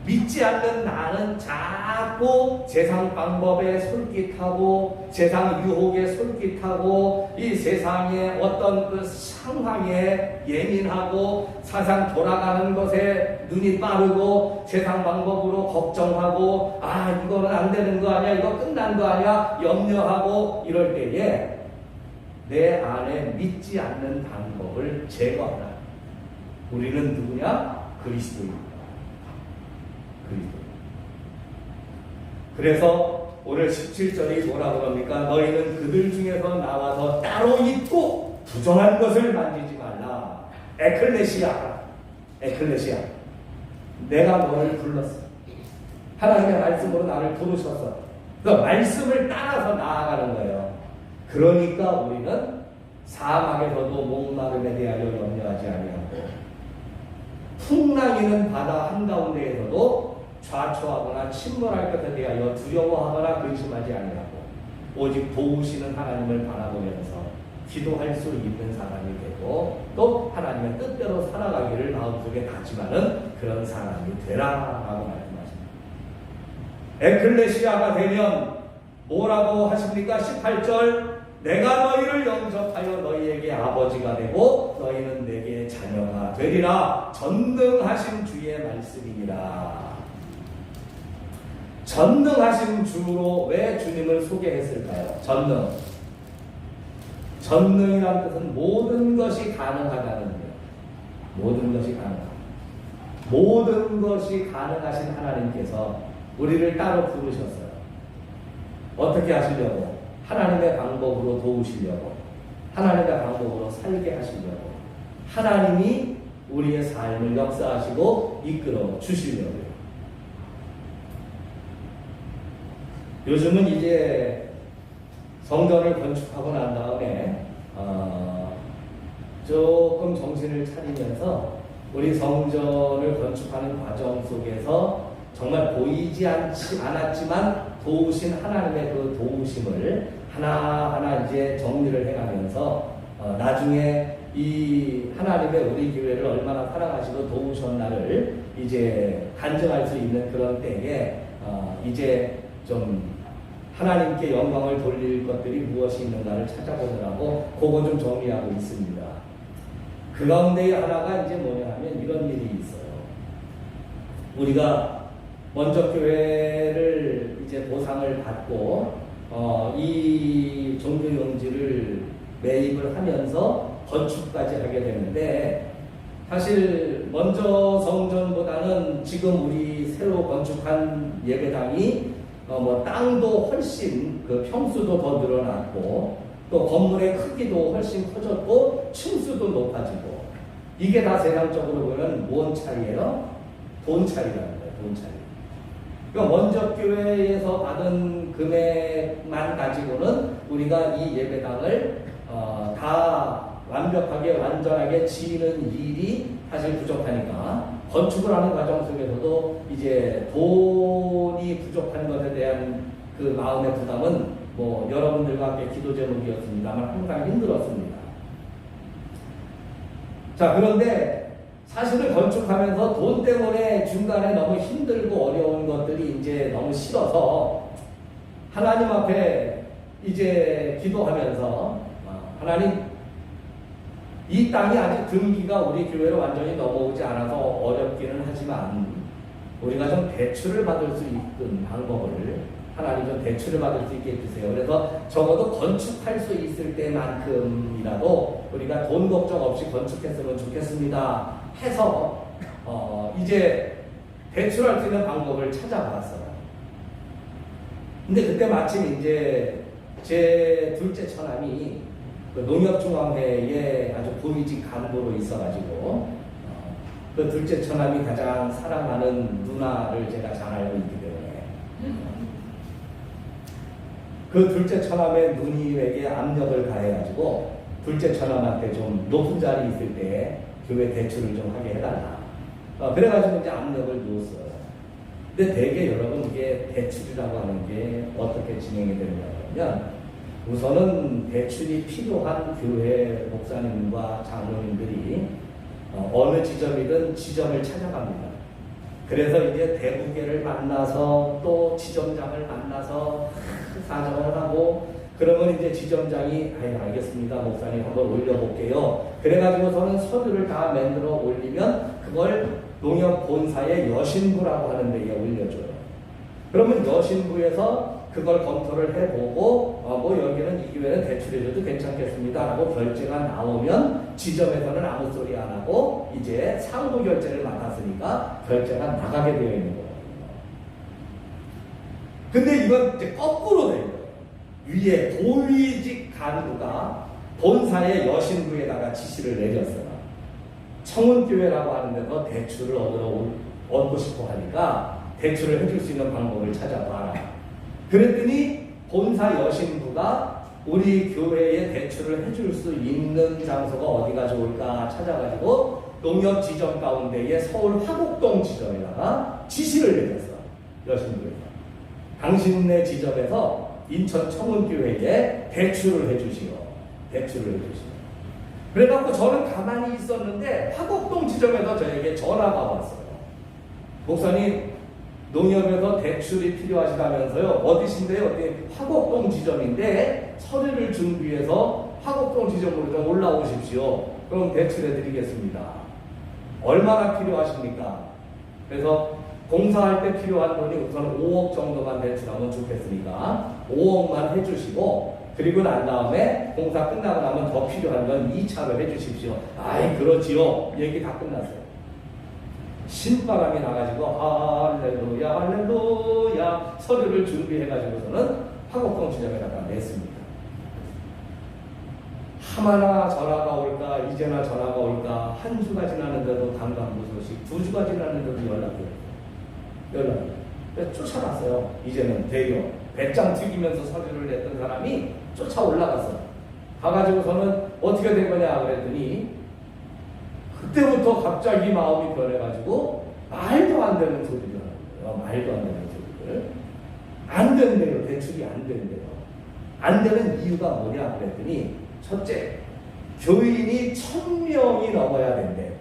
믿지 않는 나는 자꾸 세상 방법에 솔깃하고 세상 유혹에 솔깃하고 이 세상의 어떤 그 상황에 예민하고 세상 돌아가는 것에 눈이 빠르고 세상 방법으로 걱정하고 이거는 안 되는 거 아니야, 이거 끝난 거 아니야 염려하고 이럴 때에 내 안에 믿지 않는 방법을 제거하라. 우리는 누구냐? 그리스도입니다. 그리스도. 그래서 오늘 17절이 뭐라고 합니까? 너희는 그들 중에서 나와서 따로 있고 부정한 것을 만지지 말라. 에클레시아. 에클레시아. 내가 너를 불렀어. 하나님의 말씀으로 나를 부르셨어. 그 말씀을 따라서 나아가는 거예요. 그러니까 우리는 사막에서도 목마름에 대하여 염려하지 아니하고 풍랑이는 바다 한가운데에서도 좌초하거나 침몰할 것에 대하여 두려워하거나 근심하지 아니하고 오직 도우시는 하나님을 바라보면서 기도할 수 있는 사람이 되고 또 하나님의 뜻대로 살아가기를 마음속에 다짐하는 그런 사람이 되라라고 말씀하십니다. 에클레시아가 되면 뭐라고 하십니까? 18절 내가 너희를 영접하여 너희에게 아버지가 되고 너희는 내게 자녀가 되리라. 전능하신 주의 말씀이니라. 전능하신 주로 왜 주님을 소개했을까요? 전능. 전능이라는 뜻은 모든 것이 가능하다는 거예요. 모든 것이 가능하다. 모든 것이 가능하신 하나님께서 우리를 따로 부르셨어요. 어떻게 하시려고? 하나님의 방법으로 도우시려고, 하나님의 방법으로 살게 하시려고, 하나님이 우리의 삶을 역사하시고 이끌어 주시려고요. 요즘은 이제 성전을 건축하고 난 다음에 조금 정신을 차리면서 우리 성전을 건축하는 과정 속에서 정말 보이지 않았지만 도우신 하나님의 그 도우심을 하나하나 이제 정리를 해가면서 나중에 이 하나님의 우리 교회를 얼마나 사랑하시고 도우셨나를 이제 간증할 수 있는 그런 때에 이제 좀 하나님께 영광을 돌릴 것들이 무엇이 있는가를 찾아보느라고 그거 좀 정리하고 있습니다. 그 가운데 하나가 이제 뭐냐 하면 이런 일이 있어요. 우리가 먼저 교회를 이제 보상을 받고 이 종교용지를 매입을 하면서 건축까지 하게 되는데 사실 먼저 성전보다는 지금 우리 새로 건축한 예배당이 땅도 훨씬 그 평수도 더 늘어났고 또 건물의 크기도 훨씬 커졌고 층수도 높아지고 이게 다 세상적으로 보면 뭔 차이예요? 돈 차이라는 거예요. 돈 차이. 그러니까 먼저 교회에서 받은 금액만 가지고는 우리가 이 예배당을 다 완벽하게 완전하게 지는 일이 사실 부족하니까 건축을 하는 과정 속에서도 이제 돈이 부족한 것에 대한 그 마음의 부담은 뭐 여러분들과 함께 기도 제목이었습니다만 항상 힘들었습니다. 자, 그런데 사실은 건축하면서 돈 때문에 중간에 너무 힘들고 어려운 것들이 이제 너무 싫어서 하나님 앞에 이제 기도하면서 하나님 이 땅이 아직 등기가 우리 교회로 완전히 넘어오지 않아서 어렵기는 하지만 우리가 좀 대출을 받을 수 있는 방법을 하나님 좀 대출을 받을 수 있게 해주세요. 그래서 적어도 건축할 수 있을 때만큼이라도 우리가 돈 걱정 없이 건축했으면 좋겠습니다 해서 이제 대출할 수 있는 방법을 찾아봤어요. 근데 그때 마침 이제 제 둘째 처남이 그 농협중앙회에 아주 고위직 간부로 있어가지고 그 둘째 처남이 가장 사랑하는 누나를 제가 잘 알고 있기 때문에 그 둘째 처남의 누님에게 압력을 가해가지고 둘째 처남한테 좀 높은 자리 있을 때 교회 대출을 좀 하게 해달라. 그래가지고 이제 압력을 넣었어요. 근데 대개 여러분 이게 대출이라고 하는 게 어떻게 진행이 되느냐면 우선은 대출이 필요한 교회 목사님과 장로님들이 어느 지점이든 지점을 찾아갑니다. 그래서 이제 대부계를 만나서 또 지점장을 만나서 사정을 하고 그러면 이제 지점장이 알겠습니다 목사님 한번 올려볼게요. 그래가지고서는 서류를 다 만들어 올리면 그걸 농협 본사의 여신부라고 하는 데에 올려줘요. 그러면 여신부에서 그걸 검토를 해보고 뭐 여기는 이 기회는 대출해줘도 괜찮겠습니다 라고 결제가 나오면 지점에서는 아무 소리 안 하고 이제 상부 결제를 맡았으니까 결제가 나가게 되어 있는 거거든요. 근데 이건 이제 거꾸로 돼요. 위에 고위직 간부가 본사의 여신부에다가 지시를 내렸어요. 청운교회라고 하는 데서 대출을 얻고 싶어 하니까 대출을 해줄 수 있는 방법을 찾아봐라. 그랬더니 본사 여신부가 우리 교회에 대출을 해줄 수 있는 장소가 어디가 좋을까 찾아가지고 농협 지점 가운데에 서울 화곡동 지점에다가 지시를 내렸어. 여신부에서. 당신네 지점에서 인천 청운교회에 대출을 해주시오. 대출을 해주시오. 그래갖고 저는 가만히 있었는데 화곡동 지점에서 저에게 전화가 왔어요. 목사님 농협에서 대출이 필요하시다면서요. 어디신데요? 어디 화곡동 지점인데 서류를 준비해서 화곡동 지점으로 좀 올라오십시오. 그럼 대출해 드리겠습니다. 얼마나 필요하십니까? 그래서 공사할 때 필요한 돈이 우선 5억 정도만 대출하면 좋겠으니까 5억만 해주시고 그리고 난 다음에 공사 끝나고 나면 더 필요한 건 2차로 해주십시오. 아이 그러지요. 얘기 다 끝났어요. 신바람이 나가지고 할렐루야 할렐루야 서류를 준비해가지고서는 화곡동 지점에다가 냈습니다. 하마나 전화가 올까 이제나 전화가 올까 한 주가 지났는데도 당간부 소식 2주가 지났는데도 연락이 쫓아갔어요. 이제는 대교 배짱 튀기면서 서류를 냈던 사람이 쫓아올라갔어요. 가가지고서는 어떻게 된 거냐 그랬더니 그때부터 갑자기 마음이 변해가지고 말도 안 되는 소리를 하는 거예요. 말도 안 되는 소리를. 안 된대요. 대출이 안 된대요. 안 되는 이유가 뭐냐 그랬더니 첫째, 교인이 1000명이 넘어야 된대.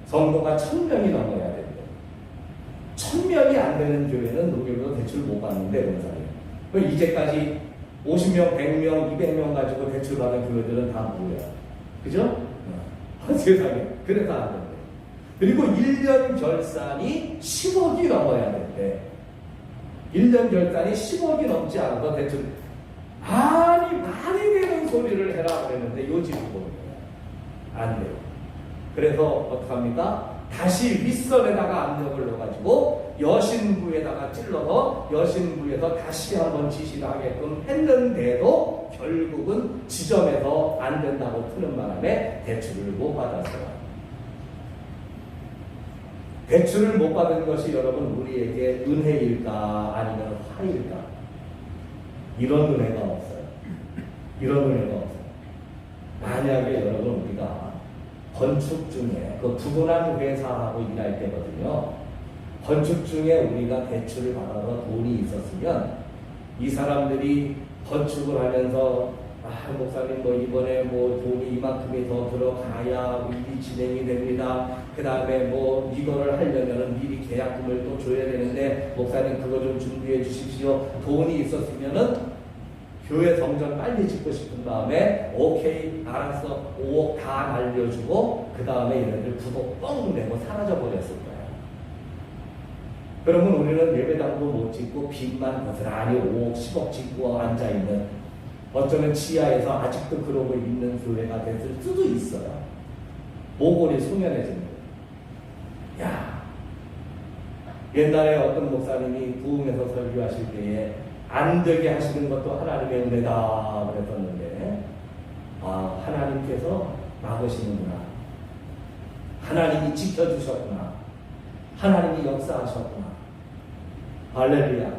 성도가 1000명이 넘어야 된대. 1000명이 안 되는 교회는 농협으로 대출 못 받는데 원사님. 이제까지 50명, 100명, 200명 가지고 대출 받은 교회들은 다 뭐야? 그죠? 세상에. 그래서 안 된대. 그리고 1년 결산이 10억이 넘어야 된대. 1년 결산이 10억이 넘지 않아도 대출. 아니 말이 되는 소리를 해라 그랬는데 요즘은 안 돼요. 그래서 어떡합니까? 다시 윗선에다가 압력을 넣어가지고 여신부에다가 찔러서 여신부에서 다시 한번 지시를 하게끔 했는데도 결국은 지점에서 안 된다고 푸는 바람에 대출을 못 받았어요. 대출을 못 받은 것이 여러분 우리에게 은혜일까 아니면 화일까? 이런 은혜가 없어요. 이런 은혜가 없어요. 만약에 여러분 우리가 건축 중에 그 부도난 회사하고 일할 때거든요. 건축 중에 우리가 대출을 받아서 돈이 있었으면 이 사람들이 건축을 하면서 목사님 뭐 이번에 뭐 돈이 이만큼이 더 들어가야 일이 진행이 됩니다. 그 다음에 뭐 이거를 하려면은 미리 계약금을 또 줘야 되는데 목사님 그거 좀 준비해 주십시오. 돈이 있었으면은 교회 성전 빨리 짓고 싶은 다음에 오케이 알았어 5억 다 날려주고 그 다음에 얘네들 부도 뻥 내고 사라져 버렸을 거예요. 그러면 우리는 예배당도 못 짓고 빚만 고스란히 5억 10억 짓고 앉아있는 어쩌면 지하에서 아직도 그러고 있는 교회가 됐을 수도 있어요. 모골이 소멸해지는 거예요. 야, 옛날에 어떤 목사님이 부흥에서 설교하실 때에 안 되게 하시는 것도 하나님의 은혜다 그랬었는데 하나님께서 막으시는구나. 하나님이 지켜주셨구나. 하나님이 역사하셨구나. 할렐루야.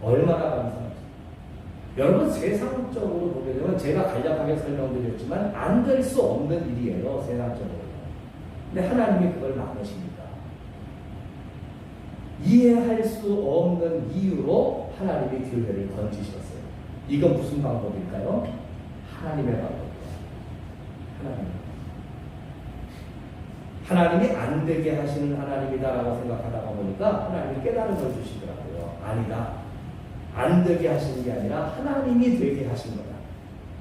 얼마나 감사하죠. 여러분, 세상적으로 보게 되면 제가 간략하게 설명드렸지만 안 될 수 없는 일이에요. 세상적으로. 근데 하나님이 그걸 막으십니다. 이해할 수 없는 이유로 하나님이 교회를 건지셨어요. 이건 무슨 방법일까요? 하나님의 방법이에요. 하나님이 안 되게 하시는 하나님이다라고 생각하다가 보니까 하나님이 깨달은 걸 주시더라고요. 아니다. 안 되게 하시는 게 아니라 하나님이 되게 하신 거다.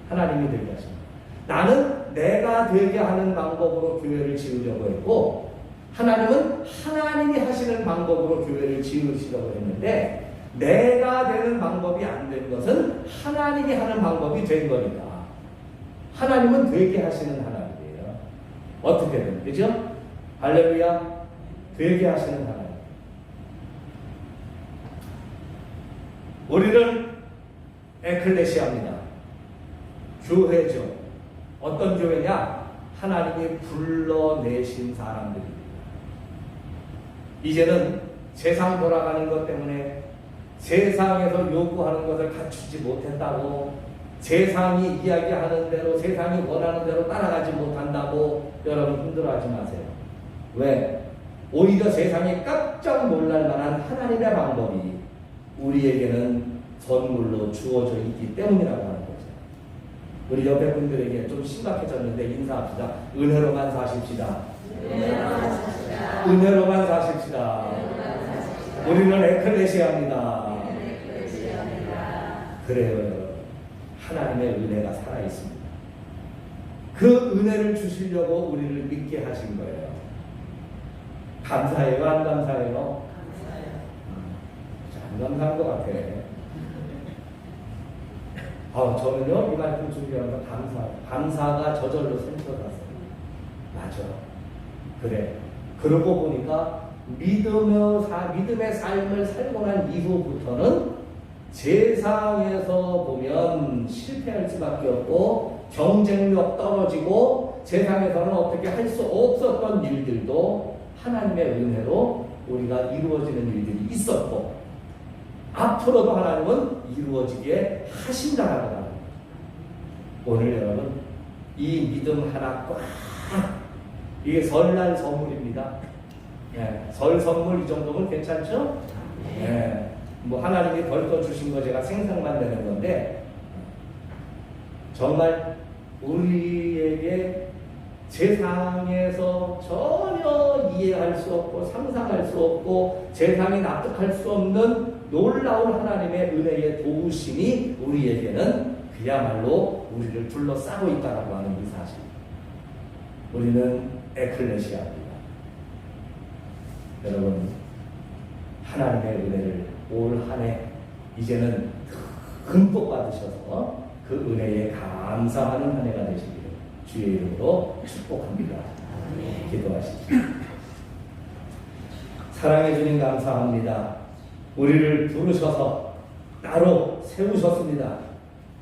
하나님이 되게 하신 거다. 나는 내가 되게 하는 방법으로 교회를 지으려고 했고, 하나님은 하나님이 하시는 방법으로 교회를 지으시려고 했는데, 내가 되는 방법이 안 된 것은 하나님이 하는 방법이 된 거니까. 하나님은 되게 하시는 하나님이에요. 어떻게든, 그죠? 할렐루야. 되게 하시는 하나님. 우리는 에클레시아입니다. 교회죠. 어떤 교회냐? 하나님이 불러내신 사람들입니다. 이제는 세상 돌아가는 것 때문에 세상에서 요구하는 것을 갖추지 못했다고, 세상이 이야기하는 대로, 세상이 원하는 대로 따라가지 못한다고 여러분 힘들어하지 마세요. 왜? 오히려 세상에 깜짝 놀랄 만한 하나님의 방법이 우리에게는 선물로 주어져 있기 때문이라고 하는 거죠. 우리 옆에 분들에게 좀 심각해졌는데 인사합시다. 은혜로만 사십시다. 은혜로만 사십시다. 우리는 에클레시아입니다. 그래요. 하나님의 은혜가 살아있습니다. 그 은혜를 주시려고 우리를 믿게 하신 거예요. 감사해요? 안 감사해요? 안 감사한 것 같아. 저는요, 이 말씀 준비하면서 감사가 저절로 샘솟았어요. 맞아. 그래. 그러고 보니까 믿음의 삶을 살고 난 이후부터는 세상에서 보면 실패할 수밖에 없고, 경쟁력 떨어지고, 세상에서는 어떻게 할 수 없었던 일들도 하나님의 은혜로 우리가 이루어지는 일들이 있었고, 앞으로도 하나님은 이루어지게 하신다라는 거예요. 오늘 여러분, 이 믿음 하나 꽉, 이게 설날 선물입니다. 설 선물 이 정도면 괜찮죠? 뭐 하나님이 벌써 주신 거 제가 생각만 되는 건데, 정말 우리에게 세상에서 전혀 이해할 수 없고 상상할 수 없고 세상이 납득할 수 없는 놀라운 하나님의 은혜의 도우심이 우리에게는 그야말로 우리를 둘러싸고 있다라고 하는 이 사실. 우리는 에클레시아입니다. 여러분, 하나님의 은혜를 올 한 해 이제는 흠뻑 받으셔서 그 은혜에 감사하는 한 해가 되시기를 주의 이름으로 축복합니다. 기도하십시오. 사랑해 주님 감사합니다. 우리를 부르셔서 따로 세우셨습니다.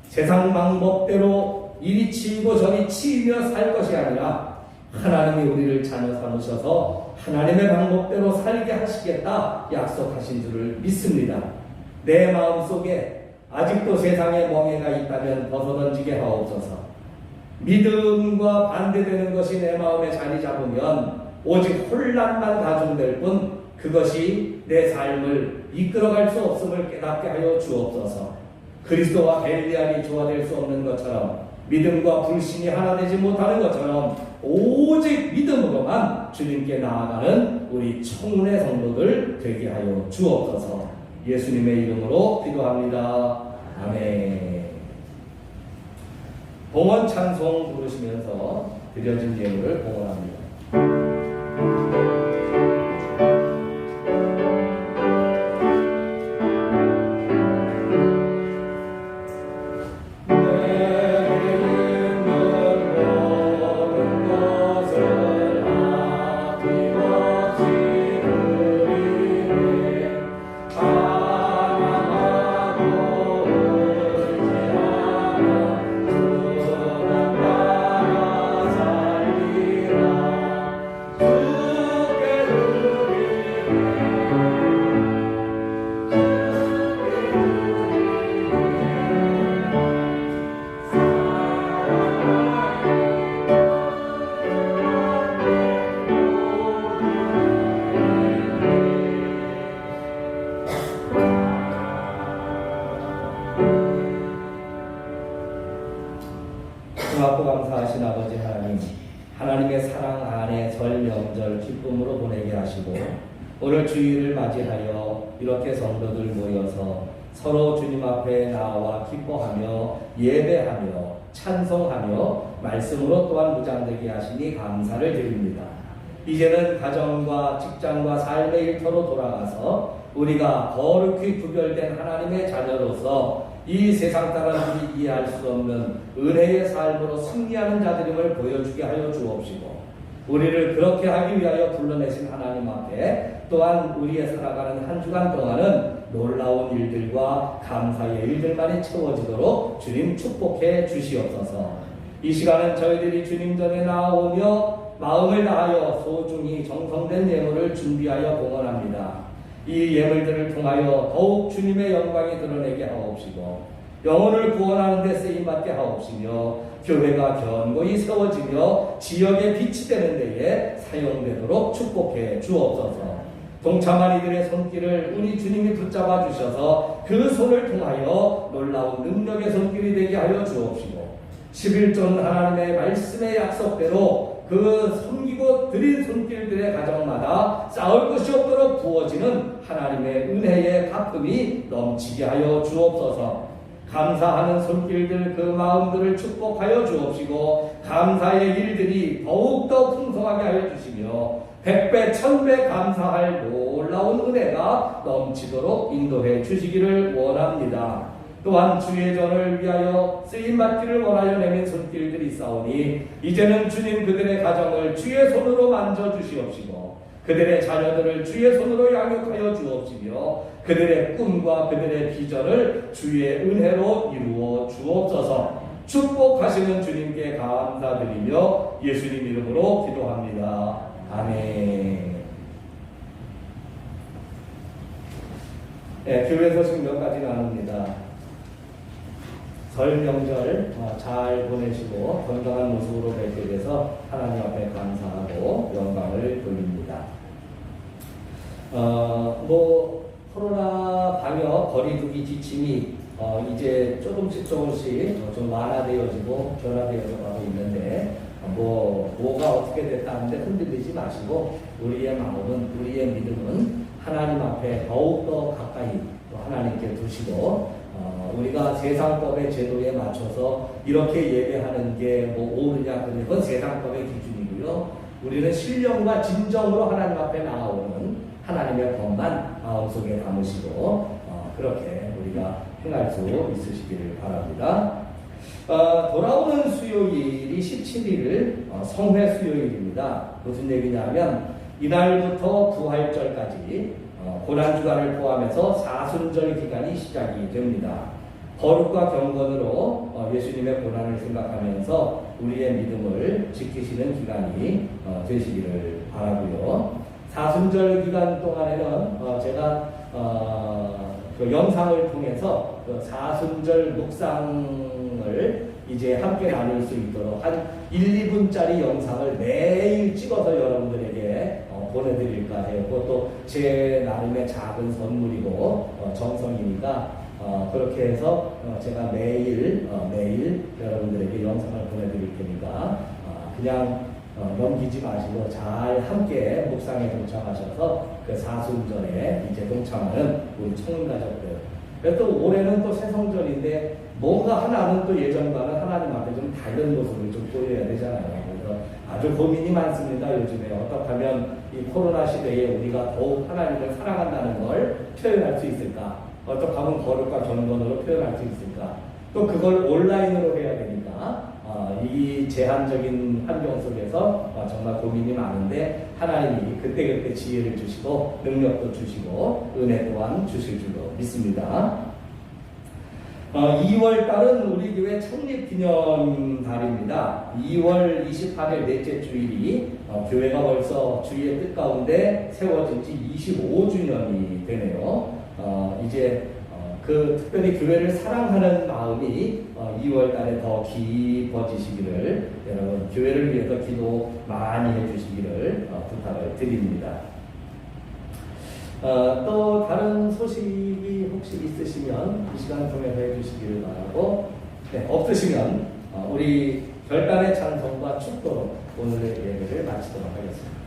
세상 방법대로 이리 치이고 저리 치이며 살 것이 아니라 하나님이 우리를 자녀 삼으셔서 하나님의 방법대로 살게 하시겠다 약속하신 줄을 믿습니다. 내 마음속에 아직도 세상에 멍해가 있다면 벗어던지게 하옵소서. 믿음과 반대되는 것이 내 마음에 자리 잡으면 오직 혼란만 가중될 뿐 그것이 내 삶을 이끌어갈 수 없음을 깨닫게 하여 주옵소서. 그리스도와 벨리알이 조화될 수 없는 것처럼, 믿음과 불신이 하나 되지 못하는 것처럼 오직 믿음으로만 주님께 나아가는 우리 청문회 성도들 되게 하여 주옵소서. 예수님의 이름으로 기도합니다. 아멘. 봉헌 찬송 부르시면서 드려진 예물을 봉헌합니다. 명절 기쁨으로 보내게 하시고 오늘 주일을 맞이하여 이렇게 성도들 모여서 서로 주님 앞에 나와 기뻐하며 예배하며 찬송하며 말씀으로 또한 무장되게 하시니 감사를 드립니다. 이제는 가정과 직장과 삶의 일터로 돌아가서 우리가 거룩히 구별된 하나님의 자녀로서 이 세상 사람들이 이해할 수 없는 은혜의 삶으로 승리하는 자들임을 보여주게 하여 주옵시고 우리를 그렇게 하기 위하여 불러내신 하나님 앞에 또한 우리의 살아가는 한 주간 동안은 놀라운 일들과 감사의 일들만이 채워지도록 주님 축복해 주시옵소서. 이 시간은 저희들이 주님 전에 나오며 마음을 다하여 소중히 정성된 예물을 준비하여 봉헌합니다. 이 예물들을 통하여 더욱 주님의 영광이 드러내게 하옵시고 영혼을 구원하는 데 쓰임받게 하옵시며 교회가 견고히 세워지며 지역의 빛이 되는 데에 사용되도록 축복해 주옵소서. 동참한 이들의 손길을 우리 주님이 붙잡아 주셔서 그 손을 통하여 놀라운 능력의 손길이 되게 하여 주옵시고 11전 하나님의 말씀의 약속대로 그 섬기고 드린 손길들의 가정마다 쌓을 것이 없도록 부어지는 하나님의 은혜의 가품이 넘치게 하여 주옵소서. 감사하는 손길들 그 마음들을 축복하여 주옵시고 감사의 일들이 더욱더 풍성하게 하여 주시며 100배 1000배 감사할 놀라운 은혜가 넘치도록 인도해 주시기를 원합니다. 또한 주의 전을 위하여 쓰임받기를 원하여 내민 손길들이 있사오니 이제는 주님 그들의 가정을 주의 손으로 만져주시옵시고 그들의 자녀들을 주의 손으로 양육하여 주옵시며 그들의 꿈과 그들의 비전을 주의 은혜로 이루어 주옵소서. 축복하시는 주님께 감사드리며 예수님 이름으로 기도합니다. 아멘. 네, 교회 소식 몇 가지 나눕니다. 설 명절 잘 보내시고 건강한 모습으로 뵙게 돼서 하나님 앞에 감사하고 영광을 돌립니다. 코로나 방역 거리두기 지침이 이제 조금씩 좀 완화되어지고 변화되어져 가고 있는데 뭐가 어떻게 됐다 하는데 흔들리지 마시고 우리의 마음은 우리의 믿음은 하나님 앞에 더욱더 가까이 하나님께 두시고 우리가 세상법의 제도에 맞춰서 이렇게 예배하는 게 옳으냐 그건 세상법의 기준이고요. 우리는 신령과 진정으로 하나님 앞에 나아오는 하나님의 법만 마음속에 담으시고 그렇게 우리가 행할 수 있으시기를 바랍니다. 돌아오는 수요일이 17일 성회 수요일입니다. 무슨 얘기냐면 이날부터 부활절까지 고난주간을 포함해서 사순절 기간이 시작이 됩니다. 거룩과 경건으로 예수님의 고난을 생각하면서 우리의 믿음을 지키시는 기간이 되시기를 바라고요. 사순절 기간 동안에는 제가 그 영상을 통해서 그 사순절 묵상을 이제 함께 나눌 수 있도록 한 1, 2분짜리 영상을 매일 찍어서 여러분들에게 보내드릴까 해요. 그것도 제 나름의 작은 선물이고 정성이니까 그렇게 해서 제가 매일 여러분들에게 영상을 보내드릴 테니까 그냥 넘기지 마시고 잘 함께 묵상에 동참하셔서 그 사순절에 이제 동참하는 우리 청년가족들. 또 올해는 또 새성절인데 뭔가 하나는 또 예전과는 하나님 앞에 좀 다른 모습을 좀 보여야 되잖아요. 그래서 아주 고민이 많습니다. 요즘에 어떻게 하면 이 코로나 시대에 우리가 더욱 하나님을 사랑한다는 걸 표현할 수 있을까? 어떻게 하면 거룩과 경건으로 표현할 수 있을까? 또 그걸 온라인으로 해야 되니까 이 제한적인 환경 속에서 정말 고민이 많은데 하나님이 그때그때 지혜를 주시고 능력도 주시고 은혜 또한 주실 줄로 믿습니다. 2월 달은 우리 교회 창립기념 달입니다. 2월 28일 넷째 주일이 교회가 벌써 주의 뜻 가운데 세워진 지 25주년이 되네요. 이제 그 특별히 교회를 사랑하는 마음이 2월 달에 더 깊어지시기를 여러분 교회를 위해서 기도 많이 해주시기를 부탁을 드립니다. 또 다른 소식이 혹시 있으시면 이 시간 통해서 해주시기를 바라고 없으시면 우리 별단의 찬송과 축도로 오늘의 예배를 마치도록 하겠습니다.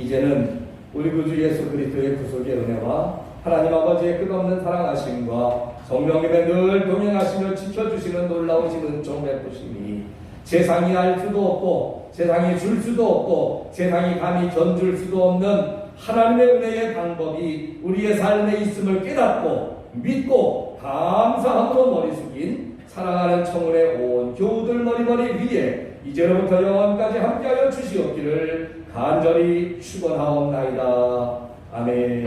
이제는 우리 구주 예수 그리스도의 구속의 은혜와 하나님 아버지의 끝없는 사랑하심과 성령님의 늘 동행하시며 지켜주시는 놀라우신 은총 베푸심이 세상이 알 수도 없고 세상이 줄 수도 없고 세상이 감히 견줄 수도 없는 하나님의 은혜의 방법이 우리의 삶에 있음을 깨닫고 믿고 감사함으로 머리 숙인 사랑하는 청운의 온 교우들 머리머리 위에 이제로부터 영원까지 함께하여 주시옵기를 간절히 축원하옵나이다. 아멘.